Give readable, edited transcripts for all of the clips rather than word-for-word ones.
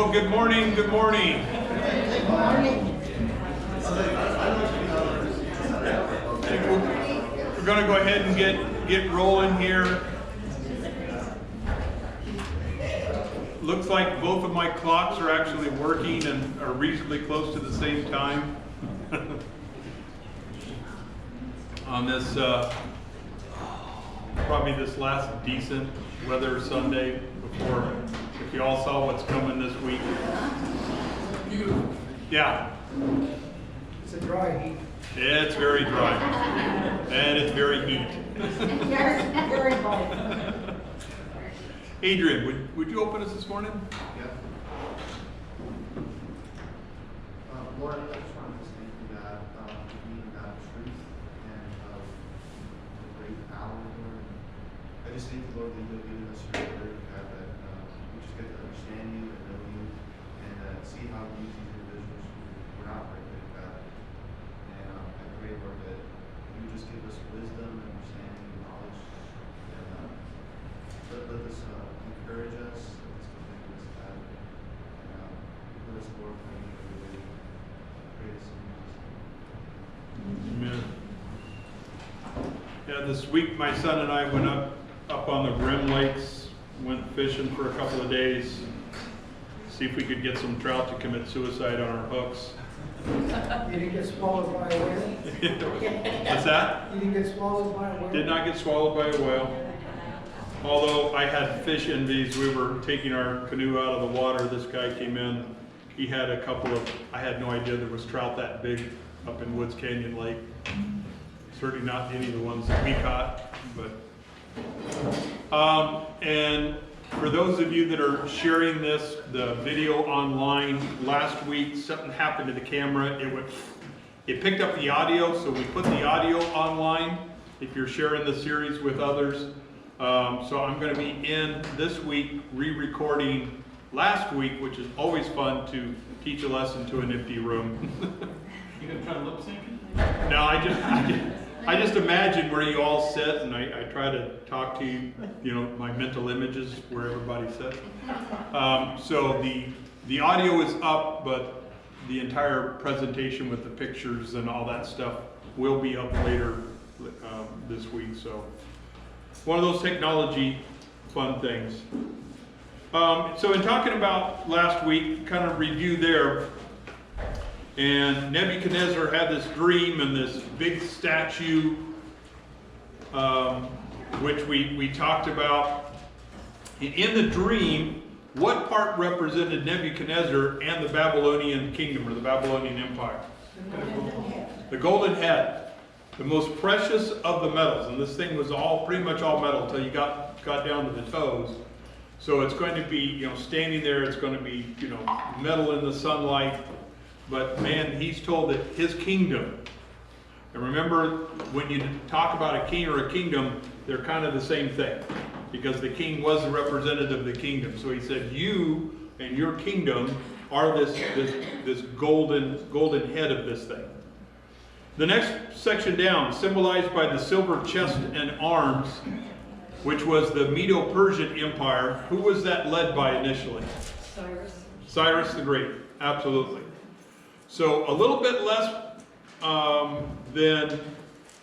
Well, good morning, good morning. We're going to go ahead and get rolling here. Looks like both of my clocks are actually working and are reasonably close to the same time. On this, probably this last decent weather Sunday before, if you all saw what's coming this week. Yeah. It's a dry heat. It's very dry. And it's very heat. Yes, very cold. Adrian, would you open us this morning? Yeah. Lord, I just wanted to thank you that you got truth and the great power, Lord. I just thank you, Lord, that you've given us your word, God, that we just get to understand you and know you and see how you use these individuals who are not perfect, God. And I pray, Lord, that you just give us wisdom, understanding, and knowledge, and let this encourage us, let this convict us, God, and let us glorify you every day. I pray this in Jesus' name. Amen. Yeah, this week my son and I went up on the Rim Lakes, went fishing for a couple of days, see if we could get some trout to commit suicide on our hooks. You didn't get swallowed by a whale? What's that? You didn't get swallowed by a whale? Did not get swallowed by a whale. Although I had fish envies, we were taking our canoe out of the water. This guy came in. He had a couple of, I had no idea there was trout that big up in Woods Canyon Lake. Certainly not any of the ones that we caught, but. And for those of you that are sharing this, the video online, last week something happened to the camera. It picked up the audio, so we put the audio online if you're sharing the series with others. So I'm going to be in this week re-recording last week, which is always fun to teach a lesson to an empty room. You gonna try to lip sync? No, I just imagine where you all sit, and I try to talk to you, you know, my mental images where everybody sits. So the audio is up, but the entire presentation with the pictures and all that stuff will be up later this week. So one of those technology fun things. So in talking about last week, kind of review there, and Nebuchadnezzar had this dream and this big statue, which we talked about. In the dream, what part represented Nebuchadnezzar and the Babylonian kingdom or the Babylonian empire? The golden head. The most precious of the metals, and this thing was pretty much all metal until you got down to the toes. So it's going to be, you know, standing there, it's going to be, you know, metal in the sunlight. But man, he's told that his kingdom, and remember when you talk about a king or a kingdom, they're kind of the same thing, because the king was the representative of the kingdom. So he said, you and your kingdom are this golden head of this thing. The next section down, symbolized by the silver chest and arms, which was the Medo-Persian Empire. Who was that led by initially? Cyrus the Great, absolutely. So a little bit less than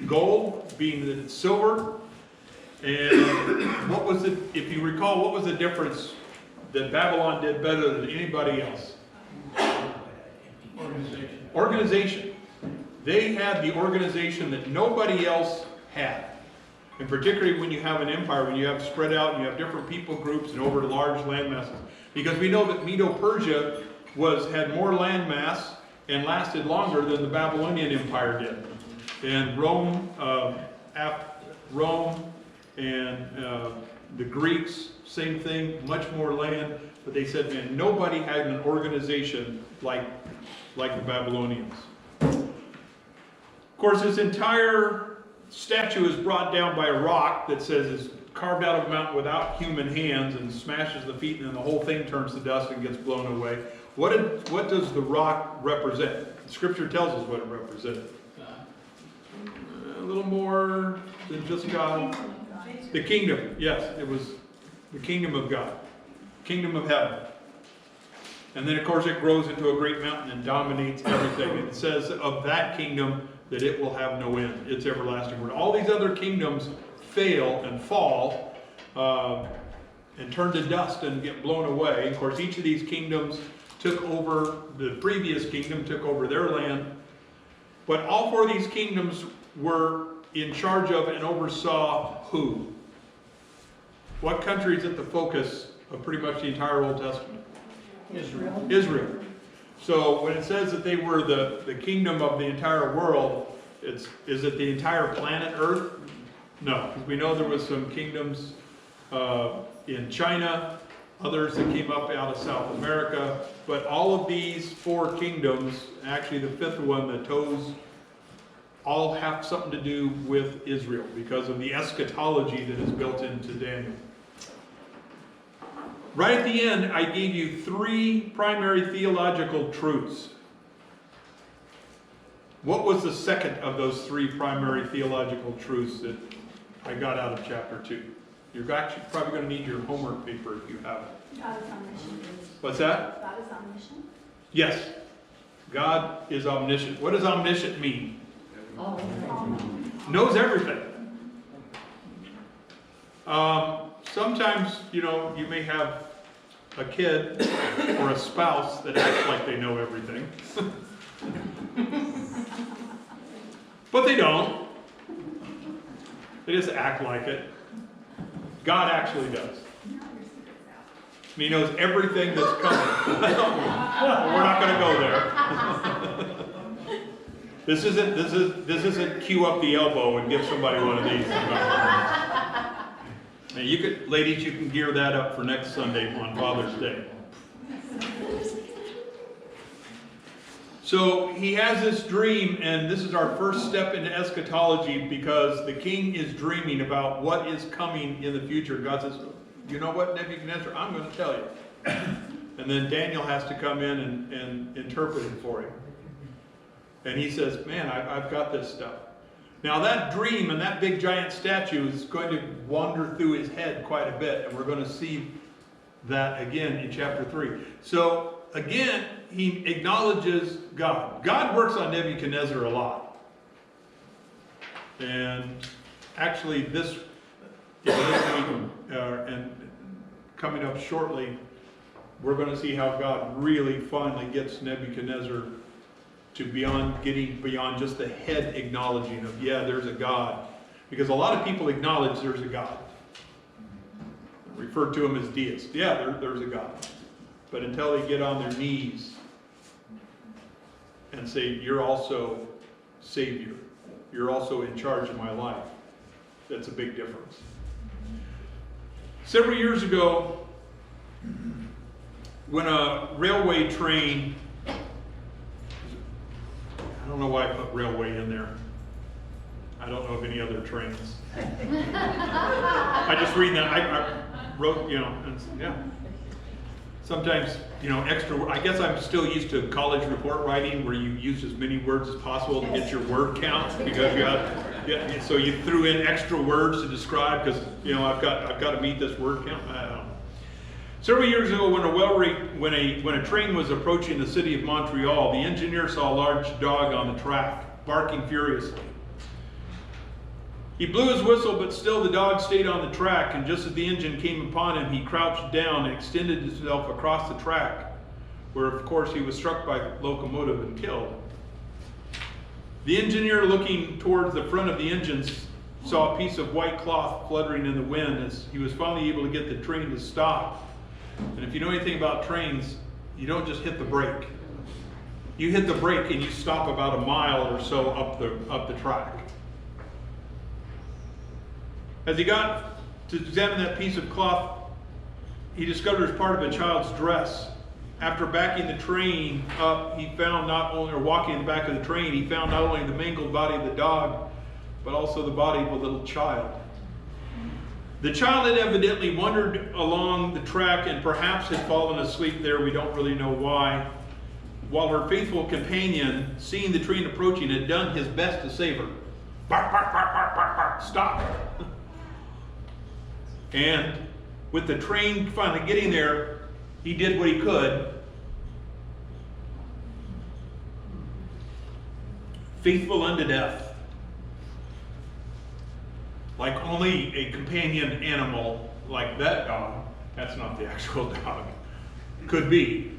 gold, being the silver. And what was it, if you recall, what was the difference that Babylon did better than anybody else? Organization. They had the organization that nobody else had. And particularly when you have an empire, when you have spread out and you have different people groups and over large land masses. Because we know that Medo-Persia had more land mass and lasted longer than the Babylonian Empire did. And Rome and the Greeks, same thing, much more land. But they said, man, nobody had an organization like the Babylonians. Of course, this entire statue is brought down by a rock that says is carved out of a mountain without human hands and smashes the feet, and then the whole thing turns to dust and gets blown away. What does the rock represent? Scripture tells us what it represented. A little more than just God. The kingdom, yes, it was the kingdom of God, kingdom of heaven. And then, of course, it grows into a great mountain and dominates everything. And it says of that kingdom that it will have no end. It's everlasting. Where all these other kingdoms fail and fall and turn to dust and get blown away. Of course, each of these kingdoms took over, the previous kingdom took over their land. But all four of these kingdoms were in charge of and oversaw who? What country is at the focus of pretty much the entire Old Testament? Israel. Israel. So when it says that they were the kingdom of the entire world, is it the entire planet Earth? No, because we know there was some kingdoms in China, others that came up out of South America, but all of these four kingdoms, actually the fifth one, the toes, all have something to do with Israel because of the eschatology that is built into Daniel. Right at the end, I gave you three primary theological truths. What was the second of those three primary theological truths that I got out of chapter 2? You're actually probably going to need your homework paper if you have it. God is omniscient. What's that? God is omniscient. Yes. God is omniscient. What does omniscient mean? Knows everything. Sometimes, you may have a kid or a spouse that acts like they know everything. But they don't. They just act like it. God actually does. And He knows everything that's coming. We're not going to go there. This isn't cue up the elbow and give somebody one of these. Now ladies, you can gear that up for next Sunday on Father's Day. So he has this dream, and this is our first step into eschatology because the king is dreaming about what is coming in the future. God says, you know what, Nebuchadnezzar, I'm going to tell you. And then Daniel has to come in and interpret it for him. And he says, man, I've got this stuff. Now that dream and that big giant statue is going to wander through his head quite a bit, and we're going to see that again in chapter 3. So again, he acknowledges God. God works on Nebuchadnezzar a lot. And actually this week and coming up shortly, we're going to see how God really finally gets Nebuchadnezzar to getting beyond just the head acknowledging of, yeah, there's a God. Because a lot of people acknowledge there's a God. Refer to him as deists. Yeah, there's a God. But until they get on their knees and say, you're also Savior. You're also in charge of my life. That's a big difference. Several years ago, when a railway train, I don't know why I put railway in there. I don't know of any other trains. I just read that. I wrote, and, yeah. Sometimes, extra, I guess I'm still used to college report writing where you use as many words as possible to get your word count because so you threw in extra words to describe because, I've got to meet this word count. I don't know. Several years ago, when a train was approaching the city of Montreal, the engineer saw a large dog on the track, barking furiously. He blew his whistle, but still the dog stayed on the track, and just as the engine came upon him, he crouched down and extended himself across the track, where, of course, he was struck by the locomotive and killed. The engineer, looking towards the front of the engines, saw a piece of white cloth fluttering in the wind as he was finally able to get the train to stop. And if you know anything about trains, you don't just hit the brake. You hit the brake and you stop about a mile or so up the track. As he got to examine that piece of cloth, he discovered it was part of a child's dress. After backing the train up, walking in the back of the train, he found not only the mangled body of the dog, but also the body of a little child. The child had evidently wandered along the track and perhaps had fallen asleep there. We don't really know why. While her faithful companion, seeing the train approaching, had done his best to save her. Bark, bark, bark, bark, bark, bark, stop. And with the train finally getting there, he did what he could faithful unto death. Like only a companion animal like that dog, that's not the actual dog, could be.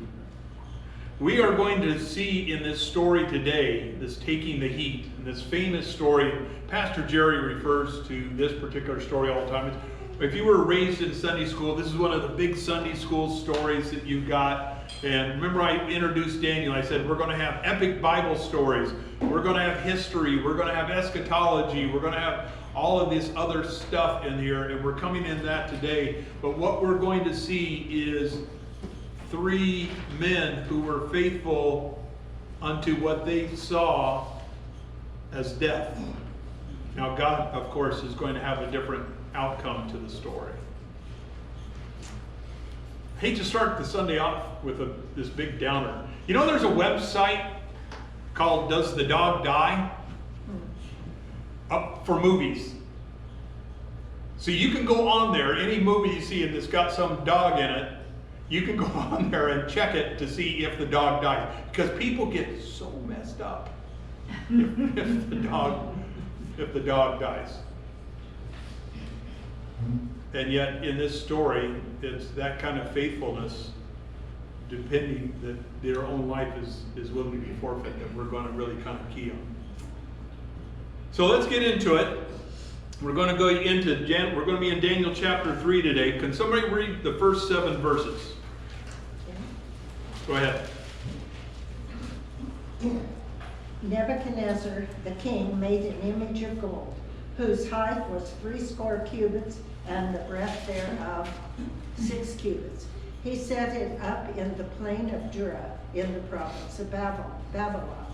We are going to see in this story today, this taking the heat, and this famous story. Pastor Jerry refers to this particular story all the time. If you were raised in Sunday school, this is one of the big Sunday school stories that you got. And remember, I introduced Daniel. I said, we're going to have epic Bible stories. We're going to have history. We're going to have eschatology. We're going to have all of this other stuff in here. And we're coming in that today. But what we're going to see is 3 men who were faithful unto what they saw as death. Now, God, of course, is going to have a different outcome to the story. I hate to start the Sunday off with this big downer. You know, there's a website called Does the Dog Die? Up for movies. So you can go on there, any movie you see that's got some dog in it, you can go on there and check it to see if the dog dies. Because people get so messed up if the dog dies. And yet in this story, it's that kind of faithfulness, depending that their own life is willing to be forfeit, that we're going to really kind of key on. So let's get into it. We're going to we're going to be in Daniel chapter 3 today. Can somebody read the first 7 verses? Go ahead. Nebuchadnezzar the king made an image of gold, whose height was 80 cubits, and the breadth thereof 6 cubits. He set it up in the plain of Dura, in the province of Babylon.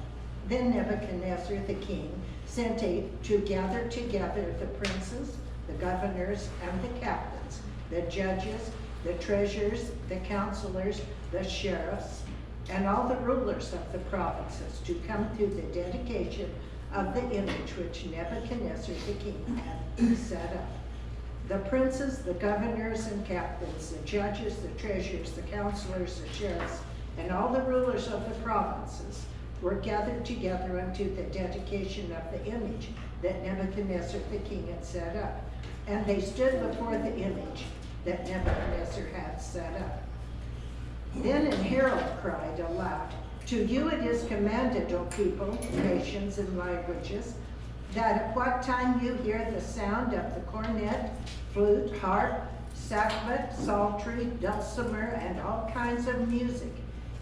Then Nebuchadnezzar the king sent to gather together the princes, the governors, and the captains, the judges, the treasurers, the counselors, the sheriffs, and all the rulers of the provinces to come to the dedication of the image which Nebuchadnezzar the king had set up. The princes, the governors and captains, the judges, the treasurers, the counselors, the sheriffs, and all the rulers of the provinces were gathered together unto the dedication of the image that Nebuchadnezzar the king had set up. And they stood before the image that Nebuchadnezzar had set up. Then an herald cried aloud, To you it is commanded, O people, nations, and languages, that at what time you hear the sound of the cornet, flute, harp, sackbut, psaltery, dulcimer, and all kinds of music,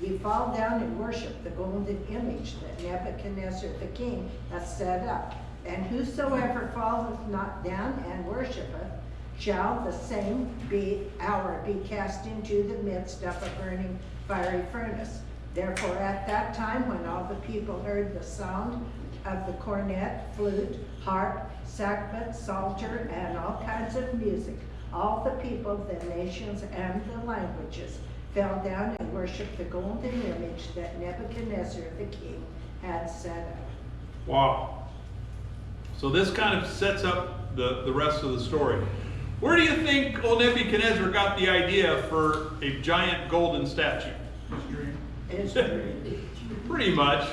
ye fall down and worship the golden image that Nebuchadnezzar the king hath set up. And whosoever falleth not down and worshipeth, shall the same hour be cast into the midst of a burning fiery furnace. Therefore at that time, when all the people heard the sound of the cornet, flute, harp, sackbut, psalter, and all kinds of music, all the people, the nations, and the languages fell down and worshiped the golden image that Nebuchadnezzar the king had set up. Wow. So this kind of sets up the rest of the story. Where do you think old Nebuchadnezzar got the idea for a giant golden statue? Pretty much.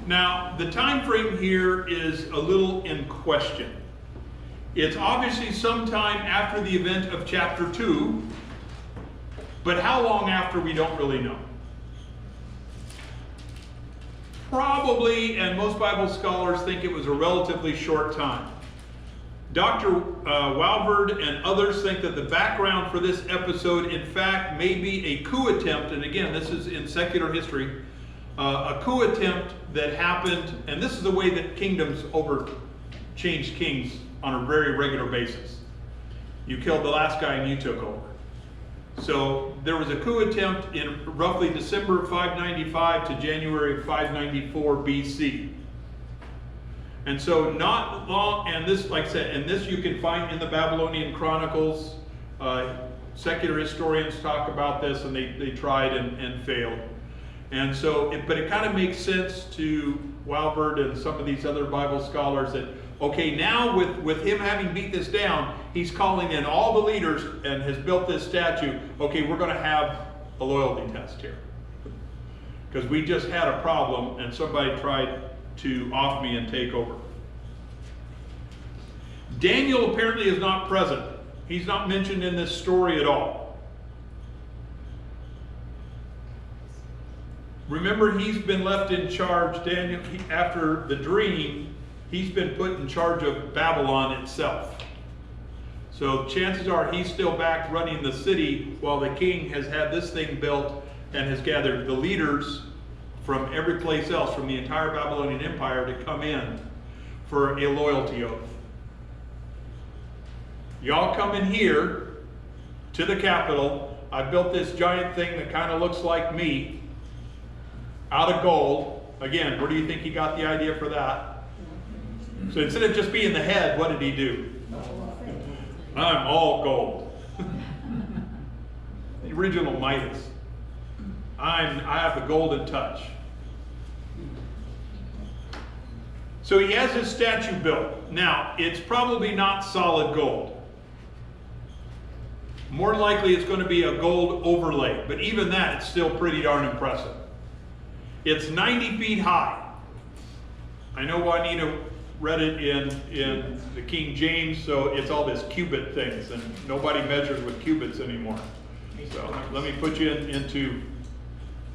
Now, the time frame here is a little in question. It's obviously sometime after the event of chapter 2, but how long after, we don't really know. Probably, and most Bible scholars think it was a relatively short time. Dr. Walvard and others think that the background for this episode, in fact, may be a coup attempt, and again, this is in secular history, a coup attempt that happened, and this is the way that kingdoms changed kings on a very regular basis. You killed the last guy and you took over. So there was a coup attempt in roughly December 595 to January 594 BC. And so not long, and this, like I said, and this you can find in the Babylonian Chronicles. Secular historians talk about this, and they tried and failed. And so, but it kind of makes sense to Walbert and some of these other Bible scholars that, okay, now with him having beat this down, he's calling in all the leaders and has built this statue. Okay, we're going to have a loyalty test here. Because we just had a problem and somebody tried off me and take over. Daniel apparently is not present. He's not mentioned in this story at all. Remember, he's been left in charge, Daniel, after the dream, he's been put in charge of Babylon itself. So chances are he's still back running the city while the king has had this thing built and has gathered the leaders from every place else, from the entire Babylonian Empire, to come in for a loyalty oath. Y'all come in here to the capital. I built this giant thing that kind of looks like me, out of gold. Again, where do you think he got the idea for that? So instead of just being the head, what did he do? I'm all gold. The original Midas. I have the golden touch. So he has his statue built. Now, it's probably not solid gold. More likely it's going to be a gold overlay, but even that, it's still pretty darn impressive. It's 90 feet high. I know Juanita read it in the King James, so it's all this cubit things, and nobody measures with cubits anymore. So let me put you into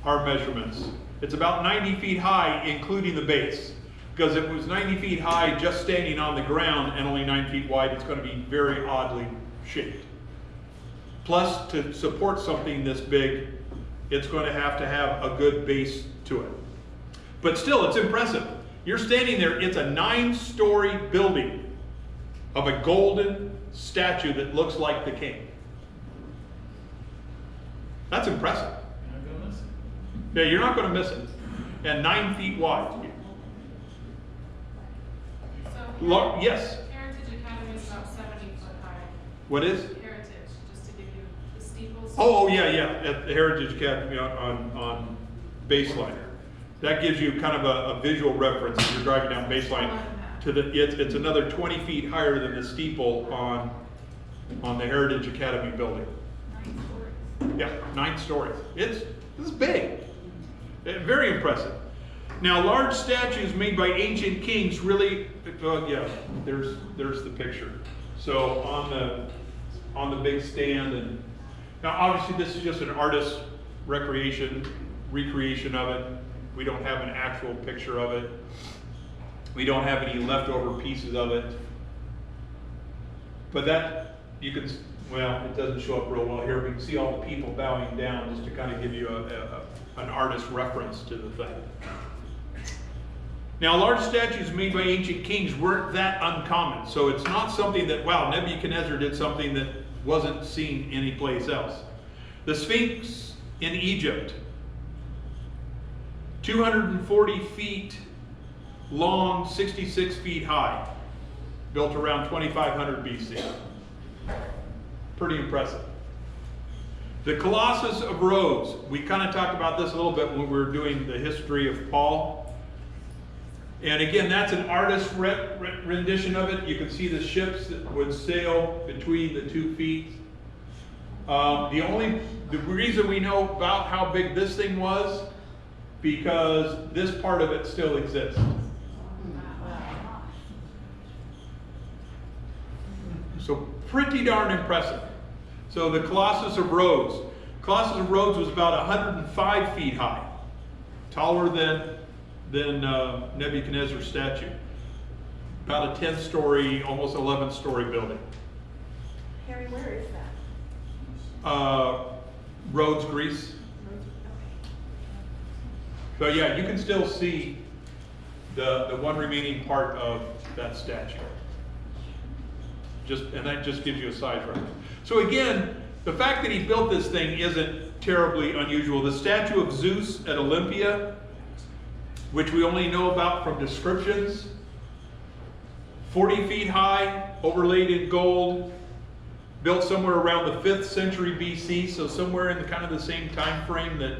our measurements. It's about 90 feet high, including the base. Because if it was 90 feet high just standing on the ground and only 9 feet wide, it's going to be very oddly shaped. Plus, to support something this big, it's going to have a good base to it. But still, it's impressive. You're standing there, it's a 9-story building of a golden statue that looks like the king. That's impressive. You're not gonna miss it. Yeah, you're not going to miss it. And 9 feet wide. Yes? Heritage Academy is about 70 foot high. What is? Heritage, just to give you the steeples. Oh, yeah, at the Heritage Academy on Baseline. That gives you kind of a visual reference as you're driving down Baseline. It's another 20 feet higher than the steeple on the Heritage Academy building. 9 stories. Yeah, 9 stories. This is big. Very impressive. Now, large statues made by ancient kings really, yeah, there's the picture. So on the big stand, and now obviously this is just an artist's recreation of it. We don't have an actual picture of it. We don't have any leftover pieces of it. But that, you can, well, it doesn't show up real well here. We can see all the people bowing down just to kind of give you an artist's reference to the thing. Now, large statues made by ancient kings weren't that uncommon. So it's not something that, wow, Nebuchadnezzar did something that wasn't seen anyplace else. The Sphinx in Egypt, 240 feet long, 66 feet high, built around 2500 BC. Pretty impressive. The Colossus of Rhodes, we kind of talked about this a little bit when we were doing the history of Paul. And again, that's an artist's rendition of it. You can see the ships that would sail between the 2 feet. The reason we know about how big this thing was, because this part of it still exists. So pretty darn impressive. So the Colossus of Rhodes. Colossus of Rhodes was about 105 feet high, taller than Nebuchadnezzar's statue. About a 10-story, almost 11-story building. Harry, where is that? Rhodes, Greece. So yeah, you can still see the one remaining part of that statue. And that just gives you a size reference. So again, the fact that he built this thing isn't terribly unusual. The statue of Zeus at Olympia, which we only know about from descriptions, 40 feet high, overlaid in gold, built somewhere around the 5th century BC, so somewhere in the kind of the same time frame that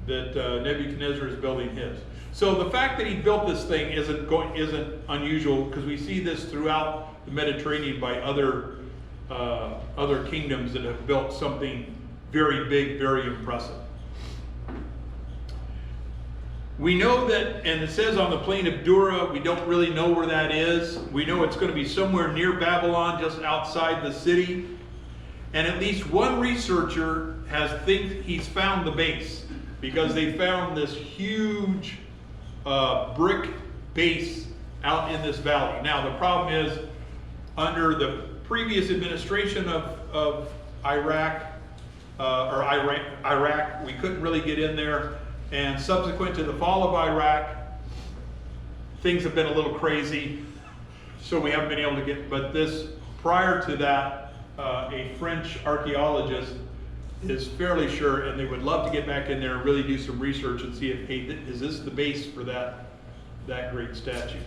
Nebuchadnezzar is building his. So the fact that he built this thing isn't unusual, because we see this throughout the Mediterranean by other kingdoms that have built something very big, very impressive. We know that, and it says on the plain of Dura, we don't really know where that is. We know it's going to be somewhere near Babylon, just outside the city. And at least one researcher thinks he's found the base, because they found this huge brick base out in this valley. Now the problem is, under the previous administration of Iraq, we couldn't really get in there. And subsequent to the fall of Iraq, things have been a little crazy, so we haven't been able to get, but prior to that, a French archaeologist is fairly sure, and they would love to get back in there and really do some research and see if, hey, is this the base for that great statue?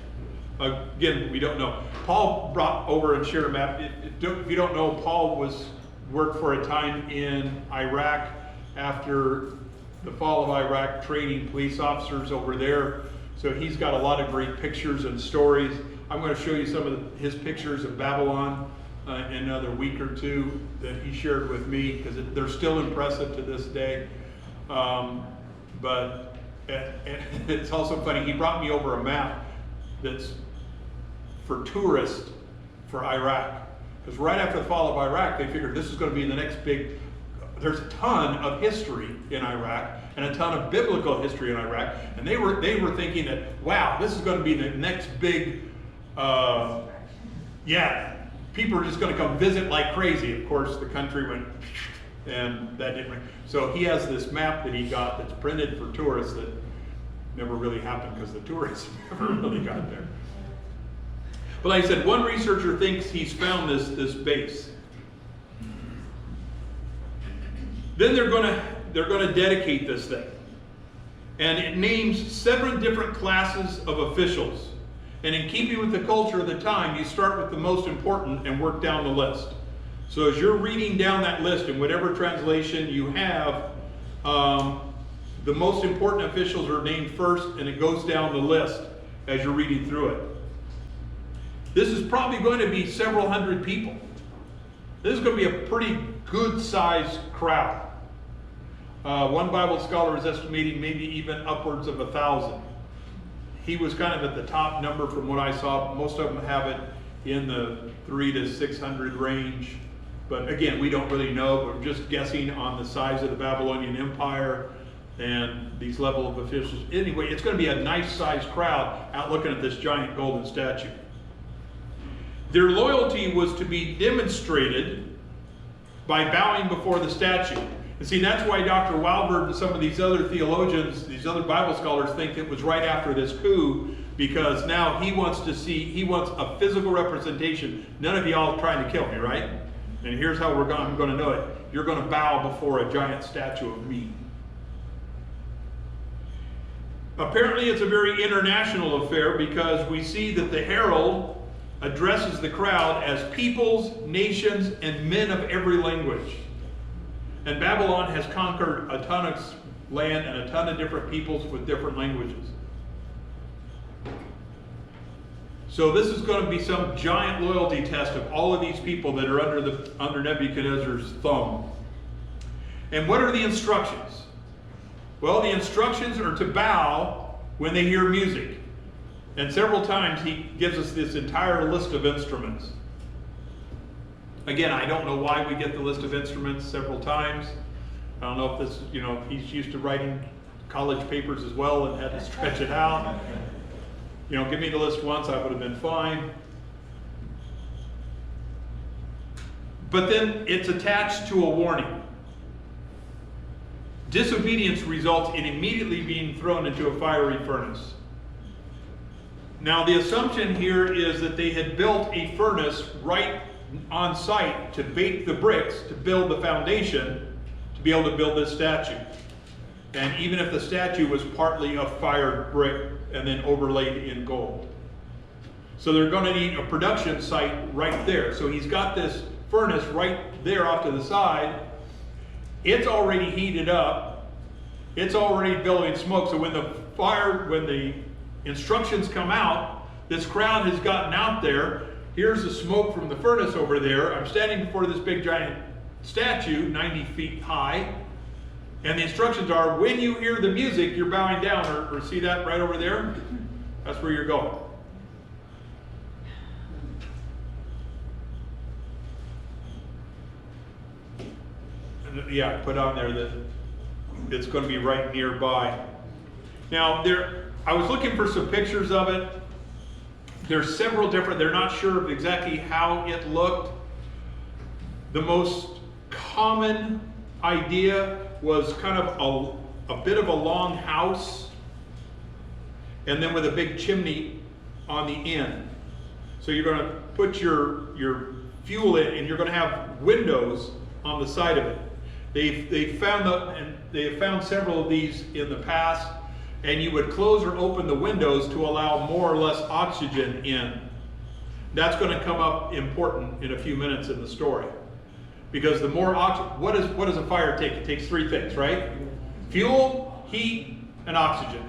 Again, we don't know. Paul brought over and shared a map. If you don't know, Paul worked for a time in Iraq after the fall of Iraq, training police officers over there. So he's got a lot of great pictures and stories. I'm going to show you some of his pictures of Babylon in another week or two that he shared with me, because they're still impressive to this day. But it's also funny, he brought me over a map that's for tourists for Iraq. Because right after the fall of Iraq, they figured this is going to be the next big. There's a ton of history in Iraq and a ton of biblical history in Iraq, and they were thinking that, wow, this is going to be the next big, people are just going to come visit like crazy. Of course, the country went, and that didn't. So he has this map that he got that's printed for tourists that never really happened because the tourists never really got there. But like I said, one researcher thinks he's found this base. Then they're going to dedicate this thing. And it names 7 different classes of officials. And in keeping with the culture of the time, you start with the most important and work down the list. So as you're reading down that list in whatever translation you have, the most important officials are named first, and it goes down the list as you're reading through it. This is probably going to be several hundred people. This is going to be a pretty good-sized crowd. One Bible scholar is estimating maybe even upwards of 1,000. He was kind of at the top number from what I saw. Most of them have it in the 300 to 600 range. But again, we don't really know. We're just guessing on the size of the Babylonian Empire and these level of officials. Anyway, it's going to be a nice-sized crowd out looking at this giant golden statue. Their loyalty was to be demonstrated by bowing before the statue. And see, that's why Dr. Walbert and some of these other theologians, these other Bible scholars, think it was right after this coup, because now he wants a physical representation. None of y'all are trying to kill me, right? And here's how I'm going to know it. You're going to bow before a giant statue of me. Apparently it's a very international affair, because we see that the herald addresses the crowd as peoples, nations, and men of every language. And Babylon has conquered a ton of land and a ton of different peoples with different languages. So this is going to be some giant loyalty test of all of these people that are under Nebuchadnezzar's thumb. And what are the instructions? Well, the instructions are to bow when they hear music. And several times he gives us this entire list of instruments. Again, I don't know why we get the list of instruments several times. I don't know if this, he's used to writing college papers as well and had to stretch it out. Give me the list once, I would have been fine. But then it's attached to a warning. Disobedience results in immediately being thrown into a fiery furnace. Now the assumption here is that they had built a furnace right on site to bake the bricks to build the foundation to be able to build this statue. And even if the statue was partly a fired brick and then overlaid in gold. So they're going to need a production site right there. So he's got this furnace right there off to the side. It's already heated up. It's already billowing smoke. So when the instructions come out, this crowd has gotten out there. Here's the smoke from the furnace over there. I'm standing before this big giant statue, 90 feet high. And the instructions are, when you hear the music, you're bowing down, or see that right over there? That's where you're going. And yeah, put on there that it's going to be right nearby. Now, I was looking for some pictures of it. There's several different, they're not sure of exactly how it looked. The most common idea was kind of a bit of a long house, and then with a big chimney on the end. So you're going to put your fuel in, and you're going to have windows on the side of it. They have found several of these in the past, and you would close or open the windows to allow more or less oxygen in. That's going to come up important in a few minutes in the story. Because the more oxygen, what does a fire take? It takes three things, right? Fuel, heat, and oxygen.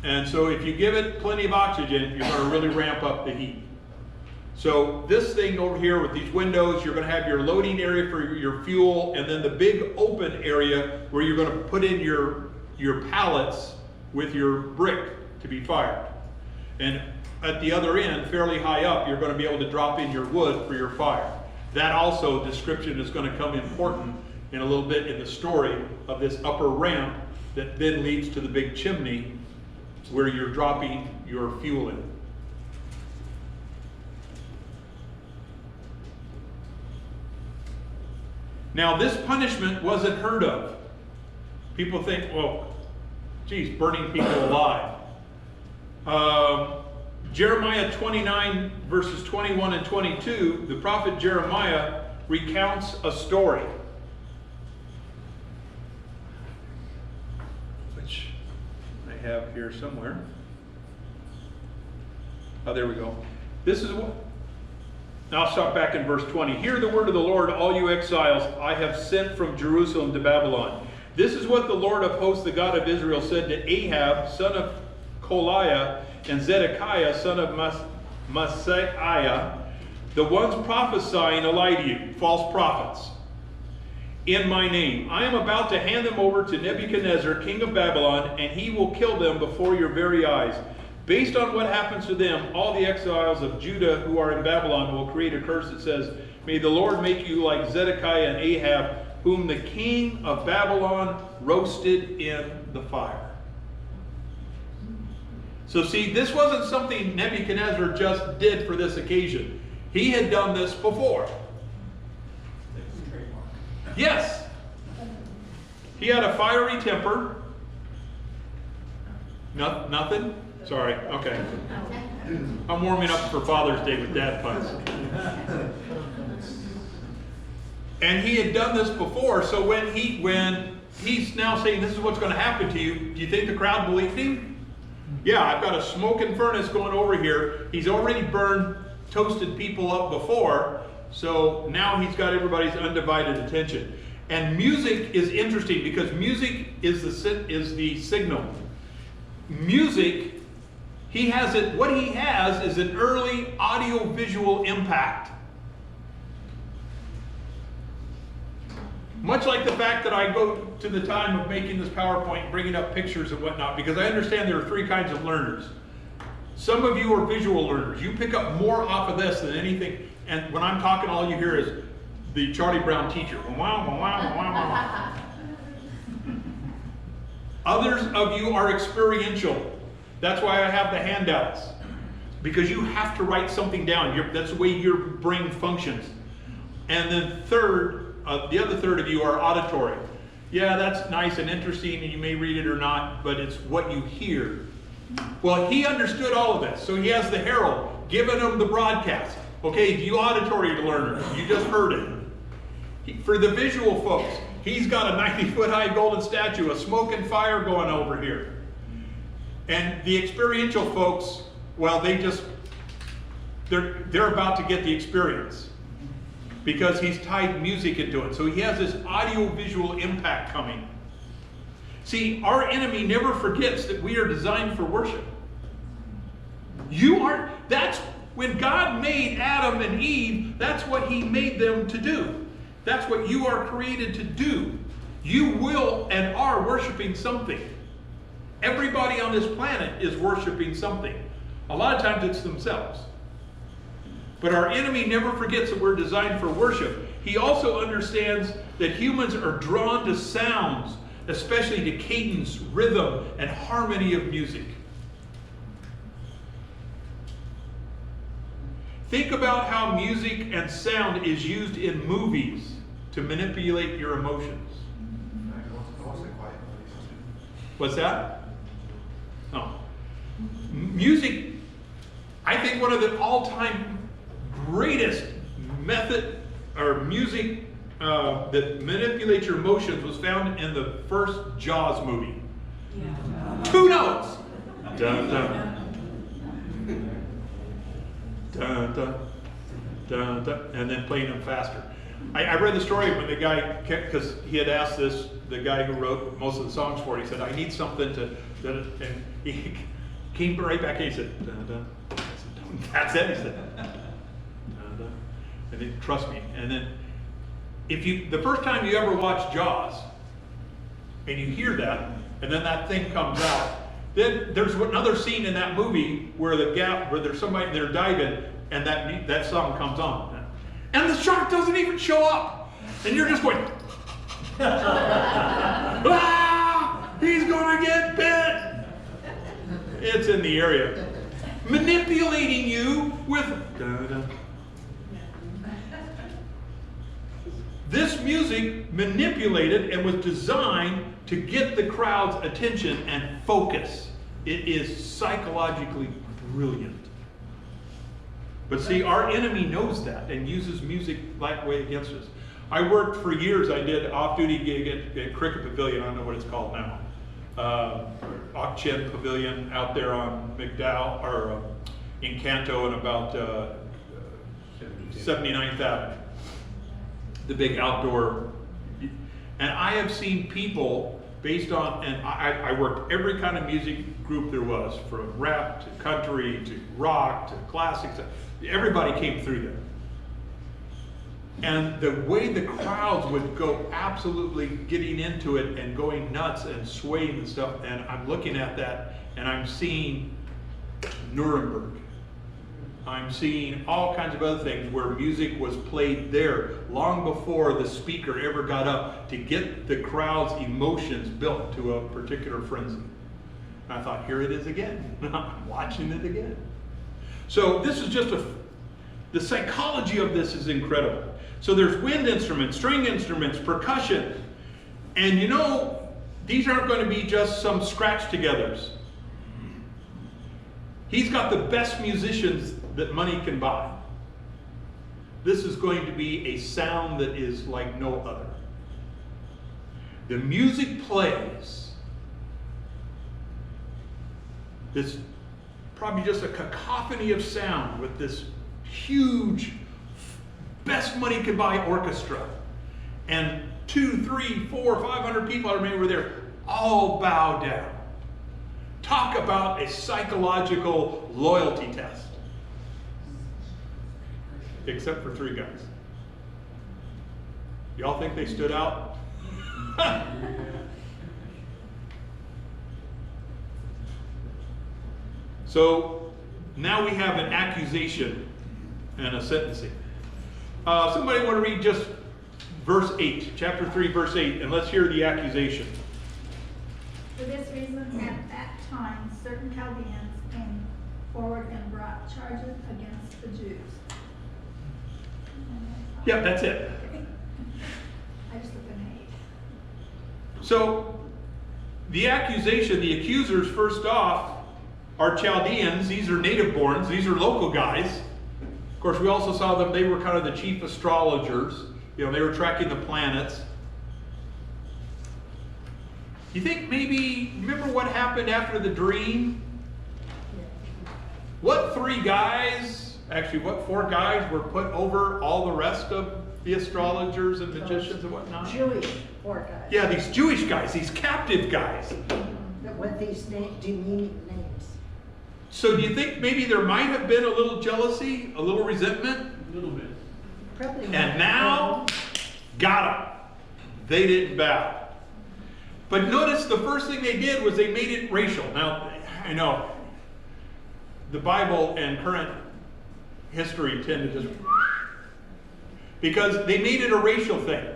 And so if you give it plenty of oxygen, you're going to really ramp up the heat. So this thing over here with these windows, you're going to have your loading area for your fuel, and then the big open area where you're going to put in your pallets with your brick to be fired. And at the other end, fairly high up, you're going to be able to drop in your wood for your fire. That also, description is going to come important in a little bit in the story of this upper ramp that then leads to the big chimney where you're dropping your fuel in. Now, this punishment wasn't heard of. People think, well, geez, burning people alive. Jeremiah 29, verses 21 and 22, the prophet Jeremiah recounts a story, which I have here somewhere. Oh, there we go. This is what. Now I'll stop back in verse 20. Hear the word of the Lord, all you exiles I have sent from Jerusalem to Babylon. This is what the Lord of hosts, the God of Israel, said to Ahab, son of Koliah, and Zedekiah, son of Maaseiah, the ones prophesying a lie to you, false prophets, in my name. I am about to hand them over to Nebuchadnezzar, king of Babylon, and he will kill them before your very eyes. Based on what happens to them, all the exiles of Judah who are in Babylon will create a curse that says, may the Lord make you like Zedekiah and Ahab, whom the king of Babylon roasted in the fire. So see, this wasn't something Nebuchadnezzar just did for this occasion. He had done this before. Yes. He had a fiery temper. Nothing? Sorry, okay. I'm warming up for Father's Day with dad puns. And he had done this before, so when he's now saying this is what's going to happen to you, do you think the crowd believed him? Yeah, I've got a smoking furnace going over here. He's already burned, toasted people up before, so now he's got everybody's undivided attention. And music is interesting because music is the signal. Music, what he has is an early audio-visual impact. Much like the fact that I go to the time of making this PowerPoint, bringing up pictures and whatnot, because I understand there are three kinds of learners. Some of you are visual learners. You pick up more off of this than anything. And when I'm talking, all you hear is the Charlie Brown teacher. Others of you are experiential. That's why I have the handouts. Because you have to write something down. That's the way your brain functions. And then the other third of you are auditory. Yeah, that's nice and interesting, and you may read it or not, but it's what you hear. Well, he understood all of this, so he has the herald giving him the broadcast. Okay, you auditory learners, you just heard it. For the visual folks, he's got a 90-foot high golden statue, a smoke and fire going over here. And the experiential folks, well, they're about to get the experience. Because he's tied music into it. So he has this audio-visual impact coming. See, our enemy never forgets that we are designed for worship. That's when God made Adam and Eve, that's what he made them to do. That's what you are created to do. You will and are worshiping something. Everybody on this planet is worshiping something. A lot of times it's themselves. But our enemy never forgets that we're designed for worship. He also understands that humans are drawn to sounds, especially to cadence, rhythm, and harmony of music. Think about how music and sound is used in movies to manipulate your emotions. I want to say quiet, please. What's that? Oh. Music, I think one of the all-time greatest method or music that manipulates your emotions was found in the first Jaws movie. Yeah. 2 notes. Dun, dun. Dun, dun, dun, dun, and then playing them faster. I read the story when the guy, because he had asked this, the guy who wrote most of the songs for it, he said, I need something to, and he came right back and he said, dun, dun. I said, that's it, he said. Dun, dun. And then, trust me. And then, the first time you ever watch Jaws, and you hear that, and then that thing comes out, then there's another scene in that movie where where there's somebody they're diving, and that song comes on, and the shark doesn't even show up, and you're just going, ah, he's gonna get bit. It's in the area, manipulating you with. This music manipulated and was designed to get the crowd's attention and focus. It is psychologically brilliant. But see, our enemy knows that and uses music that way against us. I worked for years, I did off-duty gig at Cricket Pavilion, I don't know what it's called now. Auction Pavilion out there on McDowell, or in Canto and about 79th Avenue. The big outdoor, and I have seen people based on, and I worked every kind of music group there was, from rap to country to rock to classics. Everybody came through there. And the way the crowds would go absolutely getting into it and going nuts and swaying and stuff, and I'm looking at that and I'm seeing Nuremberg. I'm seeing all kinds of other things where music was played there long before the speaker ever got up to get the crowd's emotions built to a particular frenzy. And I thought, here it is again. I'm watching it again. So this is just the psychology of this is incredible. So there's wind instruments, string instruments, percussion. And you know, these aren't going to be just some scratch-togethers. He's got the best musicians that money can buy. This is going to be a sound that is like no other. The music plays. This probably just a cacophony of sound with this huge, best money can buy orchestra. And 200, 300, 400, 500 people, I remember, were there, all bow down. Talk about a psychological loyalty test. Except for 3 guys. Y'all think they stood out? So now we have an accusation and a sentencing. Somebody want to read just verse 8, chapter 3, verse 8, and let's hear the accusation. For this reason, at that time, certain Chaldeans came forward and brought charges against the Jews. Yeah, that's it. I just looked at 8. So the accusation, the accusers, first off, are Chaldeans. These are native borns. These are local guys. Of course, we also saw them, they were kind of the chief astrologers. You know, they were tracking the planets. You think maybe, remember what happened after the dream? What 3 guys, actually what 4 guys were put over all the rest of the astrologers and magicians and whatnot? Jewish 4 guys. Yeah, these Jewish guys, these captive guys. With these demeaning names. So do you think maybe there might have been a little jealousy, a little resentment? A little bit. Probably. And now, got them. They didn't bow. But notice the first thing they did was they made it racial. Now, I know the Bible and current history tend to just, because they made it a racial thing.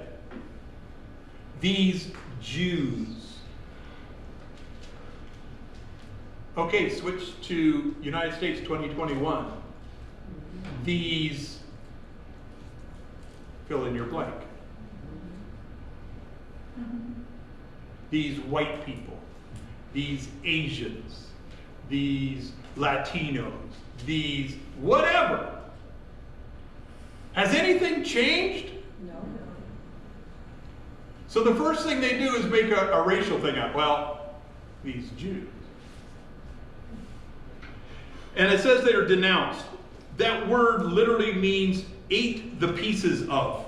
These Jews. Okay, switch to United States 2021. These, fill in your blank. These white people, these Asians, these Latinos, these whatever. Has anything changed? No. So the first thing they do is make a racial thing up. Well, these Jews. And it says they are denounced. That word literally means ate the pieces of.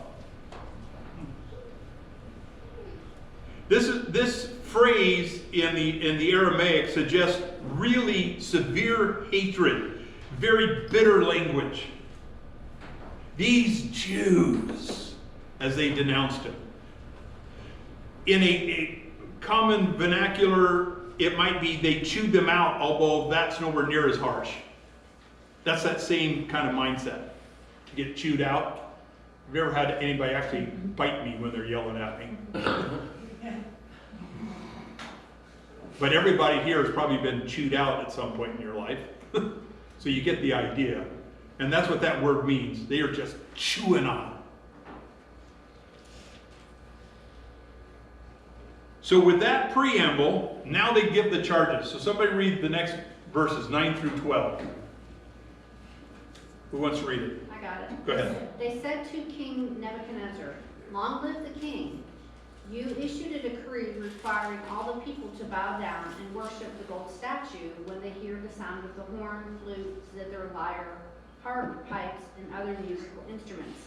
This phrase in the Aramaic suggests really severe hatred, very bitter language. These Jews, as they denounced him. In a common vernacular, it might be they chewed them out, although that's nowhere near as harsh. That's that same kind of mindset, to get chewed out. Have you ever had anybody actually bite me when they're yelling at me? But everybody here has probably been chewed out at some point in your life. So you get the idea. And that's what that word means. They are just chewing on it. So with that preamble, now they give the charges. So somebody read the next verses, 9 through 12. Who wants to read it? I got it. Go ahead. They said to King Nebuchadnezzar, "Long live the king. You issued a decree requiring all the people to bow down and worship the gold statue when they hear the sound of the horn, flute, zither, lyre, harp, pipes, and other musical instruments.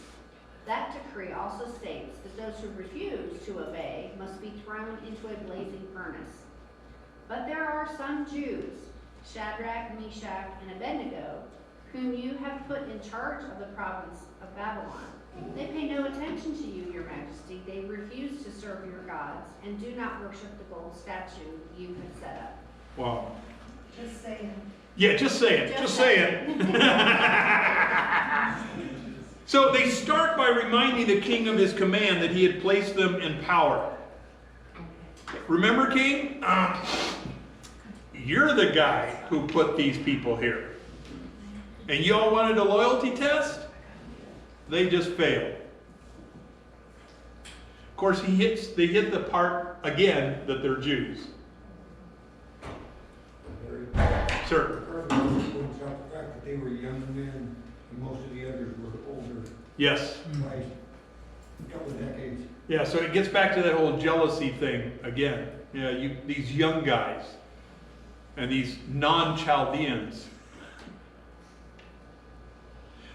That decree also states that those who refuse to obey must be thrown into a blazing furnace. But there are some Jews, Shadrach, Meshach, and Abednego, whom you have put in charge of the province of Babylon. They pay no attention to you, your majesty. They refuse to serve your gods and do not worship the gold statue you have set up." Wow. Just saying. Yeah, just say it. Just say it. So they start by reminding the king of his command that he had placed them in power. Remember, king? You're the guy who put these people here. And you all wanted a loyalty test? They just failed. Of course, they hit the part again that they're Jews. Sir? Points out the fact that they were young men, and most of the others were older, Yes. by a couple of decades. Yeah, so it gets back to that whole jealousy thing again. Yeah, these young guys and these non-Chaldeans.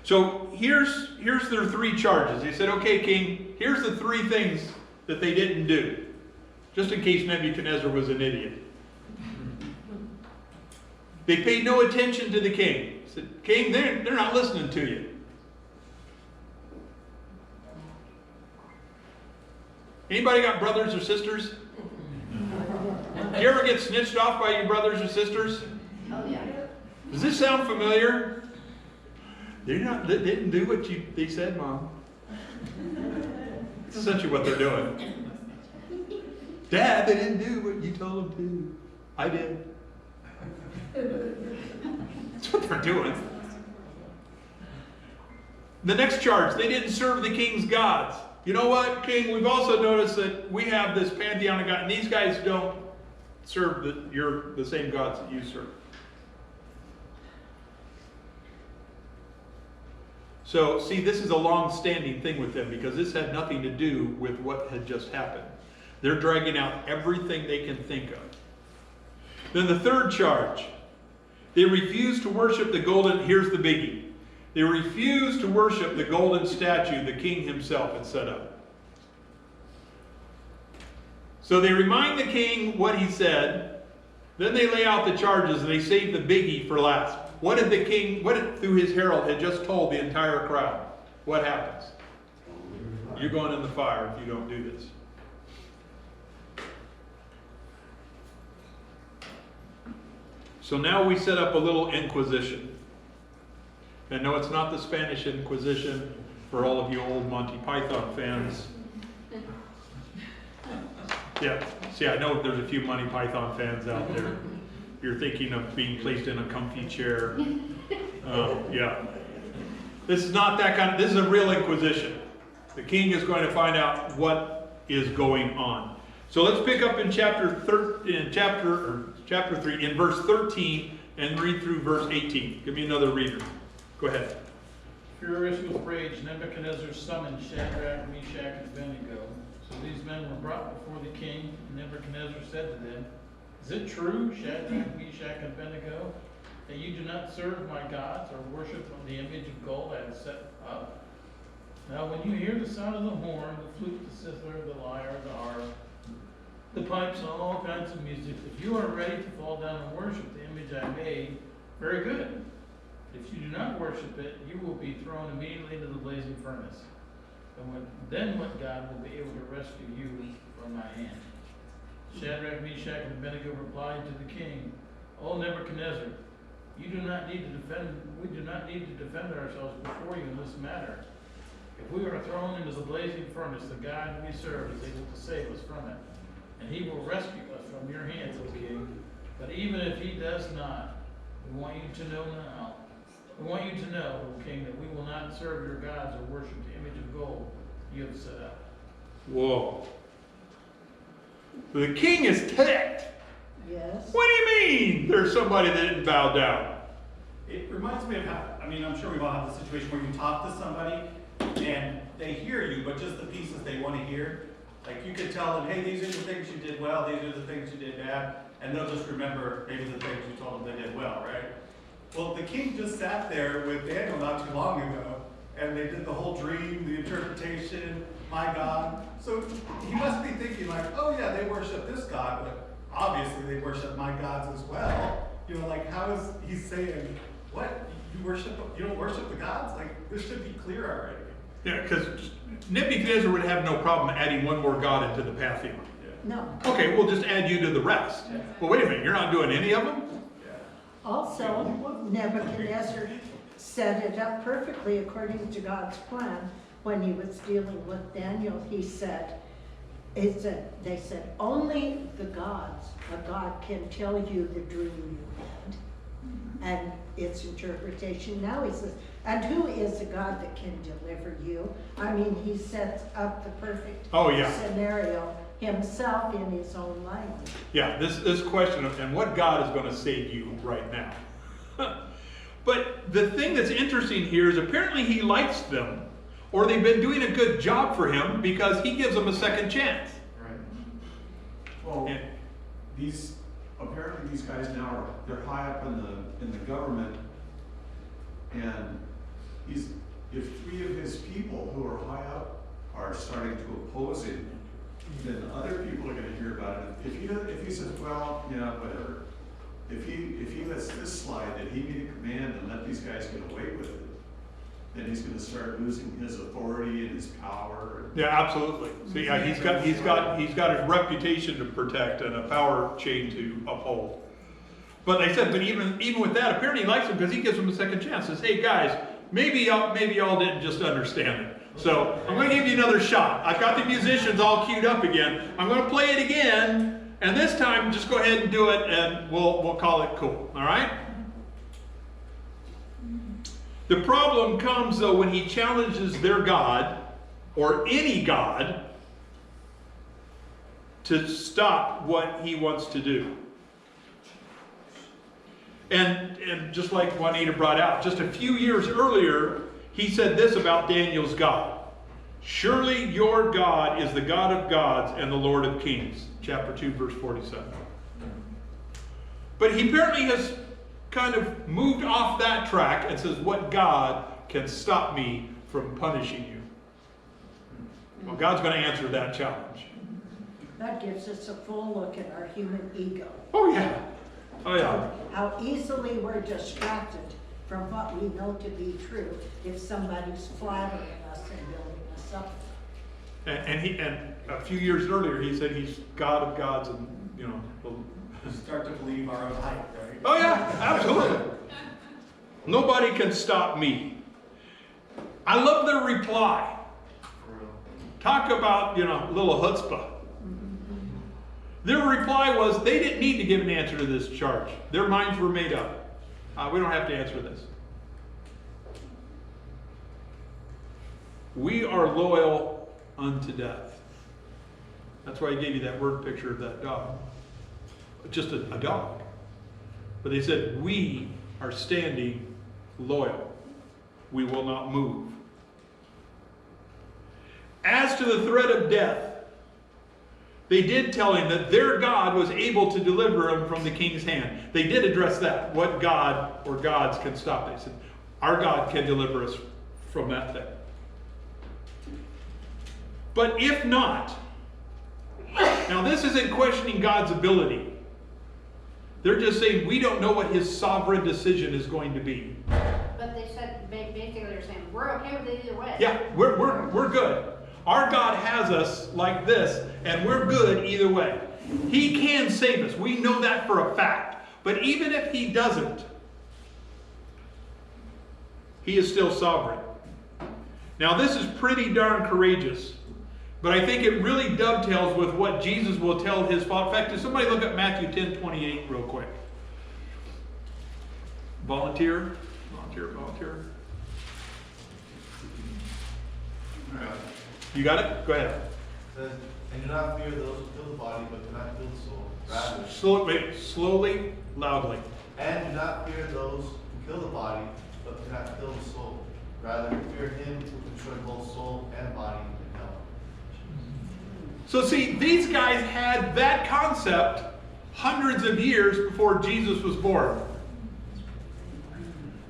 So here's their three charges. They said, okay, king, here's the three things that they didn't do. Just in case Nebuchadnezzar was an idiot. They paid no attention to the king. They said, king, they're not listening to you. Anybody got brothers or sisters? Do you ever get snitched off by your brothers or sisters? Oh, yeah. Does this sound familiar? They didn't do what they said, Mom. It's essentially what they're doing. Dad, they didn't do what you told them to. I did. That's what they're doing. The next charge, they didn't serve the king's gods. You know what, king? We've also noticed that we have this pantheon of gods, and these guys don't serve the same gods that you serve. So, see, this is a long-standing thing with them because this had nothing to do with what had just happened. They're dragging out everything they can think of. Then the third charge, they refuse to worship the golden, here's the biggie. They refuse to worship the golden statue the king himself had set up. So they remind the king what he said, then they lay out the charges and they save the biggie for last. What did the king, through his herald, had just told the entire crowd? What happens? You're going in the fire if you don't do this. So now we set up a little Inquisition. And no, it's not the Spanish Inquisition for all of you old Monty Python fans. Yeah, see, I know there's a few Monty Python fans out there. You're thinking of being placed in a comfy chair. Yeah. This is not that kind of, this is a real Inquisition. The king is going to find out what is going on. So let's pick up in chapter 3, in verse 13, and read through verse 18. Give me another reader. Go ahead. Furious with rage, Nebuchadnezzar summoned Shadrach, Meshach, and Abednego. So these men were brought before the king, and Nebuchadnezzar said to them, "Is it true, Shadrach, Meshach, and Abednego, that you do not serve my gods or worship the image of gold I have set up? Now when you hear the sound of the horn, the flute, the zither, the lyre, the harp, the pipes, and all kinds of music, if you are ready to fall down and worship the image I made, very good. If you do not worship it, you will be thrown immediately into the blazing furnace. Then what God will be able to rescue you from my hand?" Shadrach, Meshach, and Abednego replied to the king, "O Nebuchadnezzar, we do not need to defend ourselves before you in this matter. If we are thrown into the blazing furnace, the God we serve is able to save us from it, and he will rescue us from your hands, O king. But even if he does not, we want you to know, O king, that we will not serve your gods or worship the image of gold you have set up." Whoa. The king is ticked. Yes. What do you mean there's somebody that didn't bow down? It reminds me of how, I mean, I'm sure we've all had the situation where you talk to somebody and they hear you, but just the pieces they want to hear. Like you could tell them, hey, these are the things you did well, these are the things you did bad, and they'll just remember maybe the things you told them they did well, right? Well, the king just sat there with Daniel not too long ago, and they did the whole dream, the interpretation, my God. So he must be thinking like, oh yeah, they worship this God, but obviously they worship my gods as well. You know, like how is he saying, what? You don't worship the gods? Like this should be clear already. Yeah, because Nebuchadnezzar would have no problem adding one more god into the pantheon. No. Okay, we'll just add you to the rest. Well, wait a minute, you're not doing any of them? Also, Nebuchadnezzar set it up perfectly according to God's plan. When he was dealing with Daniel, they said, only the gods, a God can tell you the dream you had and its interpretation. Now he says, and who is the God that can deliver you? I mean, he sets up the perfect scenario himself in his own language. Yeah, this question of, and what God is going to save you right now? But the thing that's interesting here is apparently he likes them, or they've been doing a good job for him because he gives them a second chance. Right. Well, apparently these guys now they're high up in the government, and if 3 of his people who are high up are starting to oppose him, then other people are going to hear about it. If he says, well, yeah, whatever. If he lets this slide that he made a command and let these guys get away with it, then he's going to start losing his authority and his power. Yeah, absolutely. So yeah, he's got his reputation to protect and a power chain to uphold. But they said, but even with that, apparently he likes him because he gives them a second chance. Says, hey guys, maybe y'all didn't just understand it. So I'm going to give you another shot. I've got the musicians all queued up again. I'm going to play it again, and this time just go ahead and do it, and we'll call it cool. All right? The problem comes though when he challenges their God or any God to stop what he wants to do. And just like Juanita brought out, just a few years earlier, he said this about Daniel's God. Surely your God is the God of gods and the Lord of kings. Chapter 2, verse 47. But he apparently has kind of moved off that track and says, what God can stop me from punishing you? Well, God's going to answer that challenge. That gives us a full look at our human ego. Oh, yeah. Oh, yeah. How easily we're distracted from what we know to be true if somebody's flattering us and building us up. And a few years earlier, he said he's God of gods and, start to believe our own hype, right? right? Oh yeah, absolutely. Nobody can stop me. I love their reply. For real. Talk about, a little chutzpah. Their reply was they didn't need to give an answer to this charge. Their minds were made up. We don't have to answer this. We are loyal unto death. That's why I gave you that word picture of that dog. Just a dog. But they said, we are standing loyal. We will not move. As to the threat of death, they did tell him that their God was able to deliver him from the king's hand. They did address that. What God or gods can stop? They said, our God can deliver us from that thing. But if not, now this isn't questioning God's ability. They're just saying we don't know what his sovereign decision is going to be. But they said, basically they're saying, we're okay with it either way. Yeah, we're good. Our God has us like this, and we're good either way. He can save us. We know that for a fact. But even if he doesn't, he is still sovereign. Now this is pretty darn courageous. But I think it really dovetails with what Jesus will tell his father. In fact, does somebody look at Matthew 10:28 real quick? Volunteer. You got it? Go ahead. It says, and do not fear those who kill the body, but do not kill the soul. Rather, Slowly, loudly. and do not fear those who kill the body, but do not kill the soul. Rather, fear him who can destroy both soul and body in hell. So see, these guys had that concept hundreds of years before Jesus was born.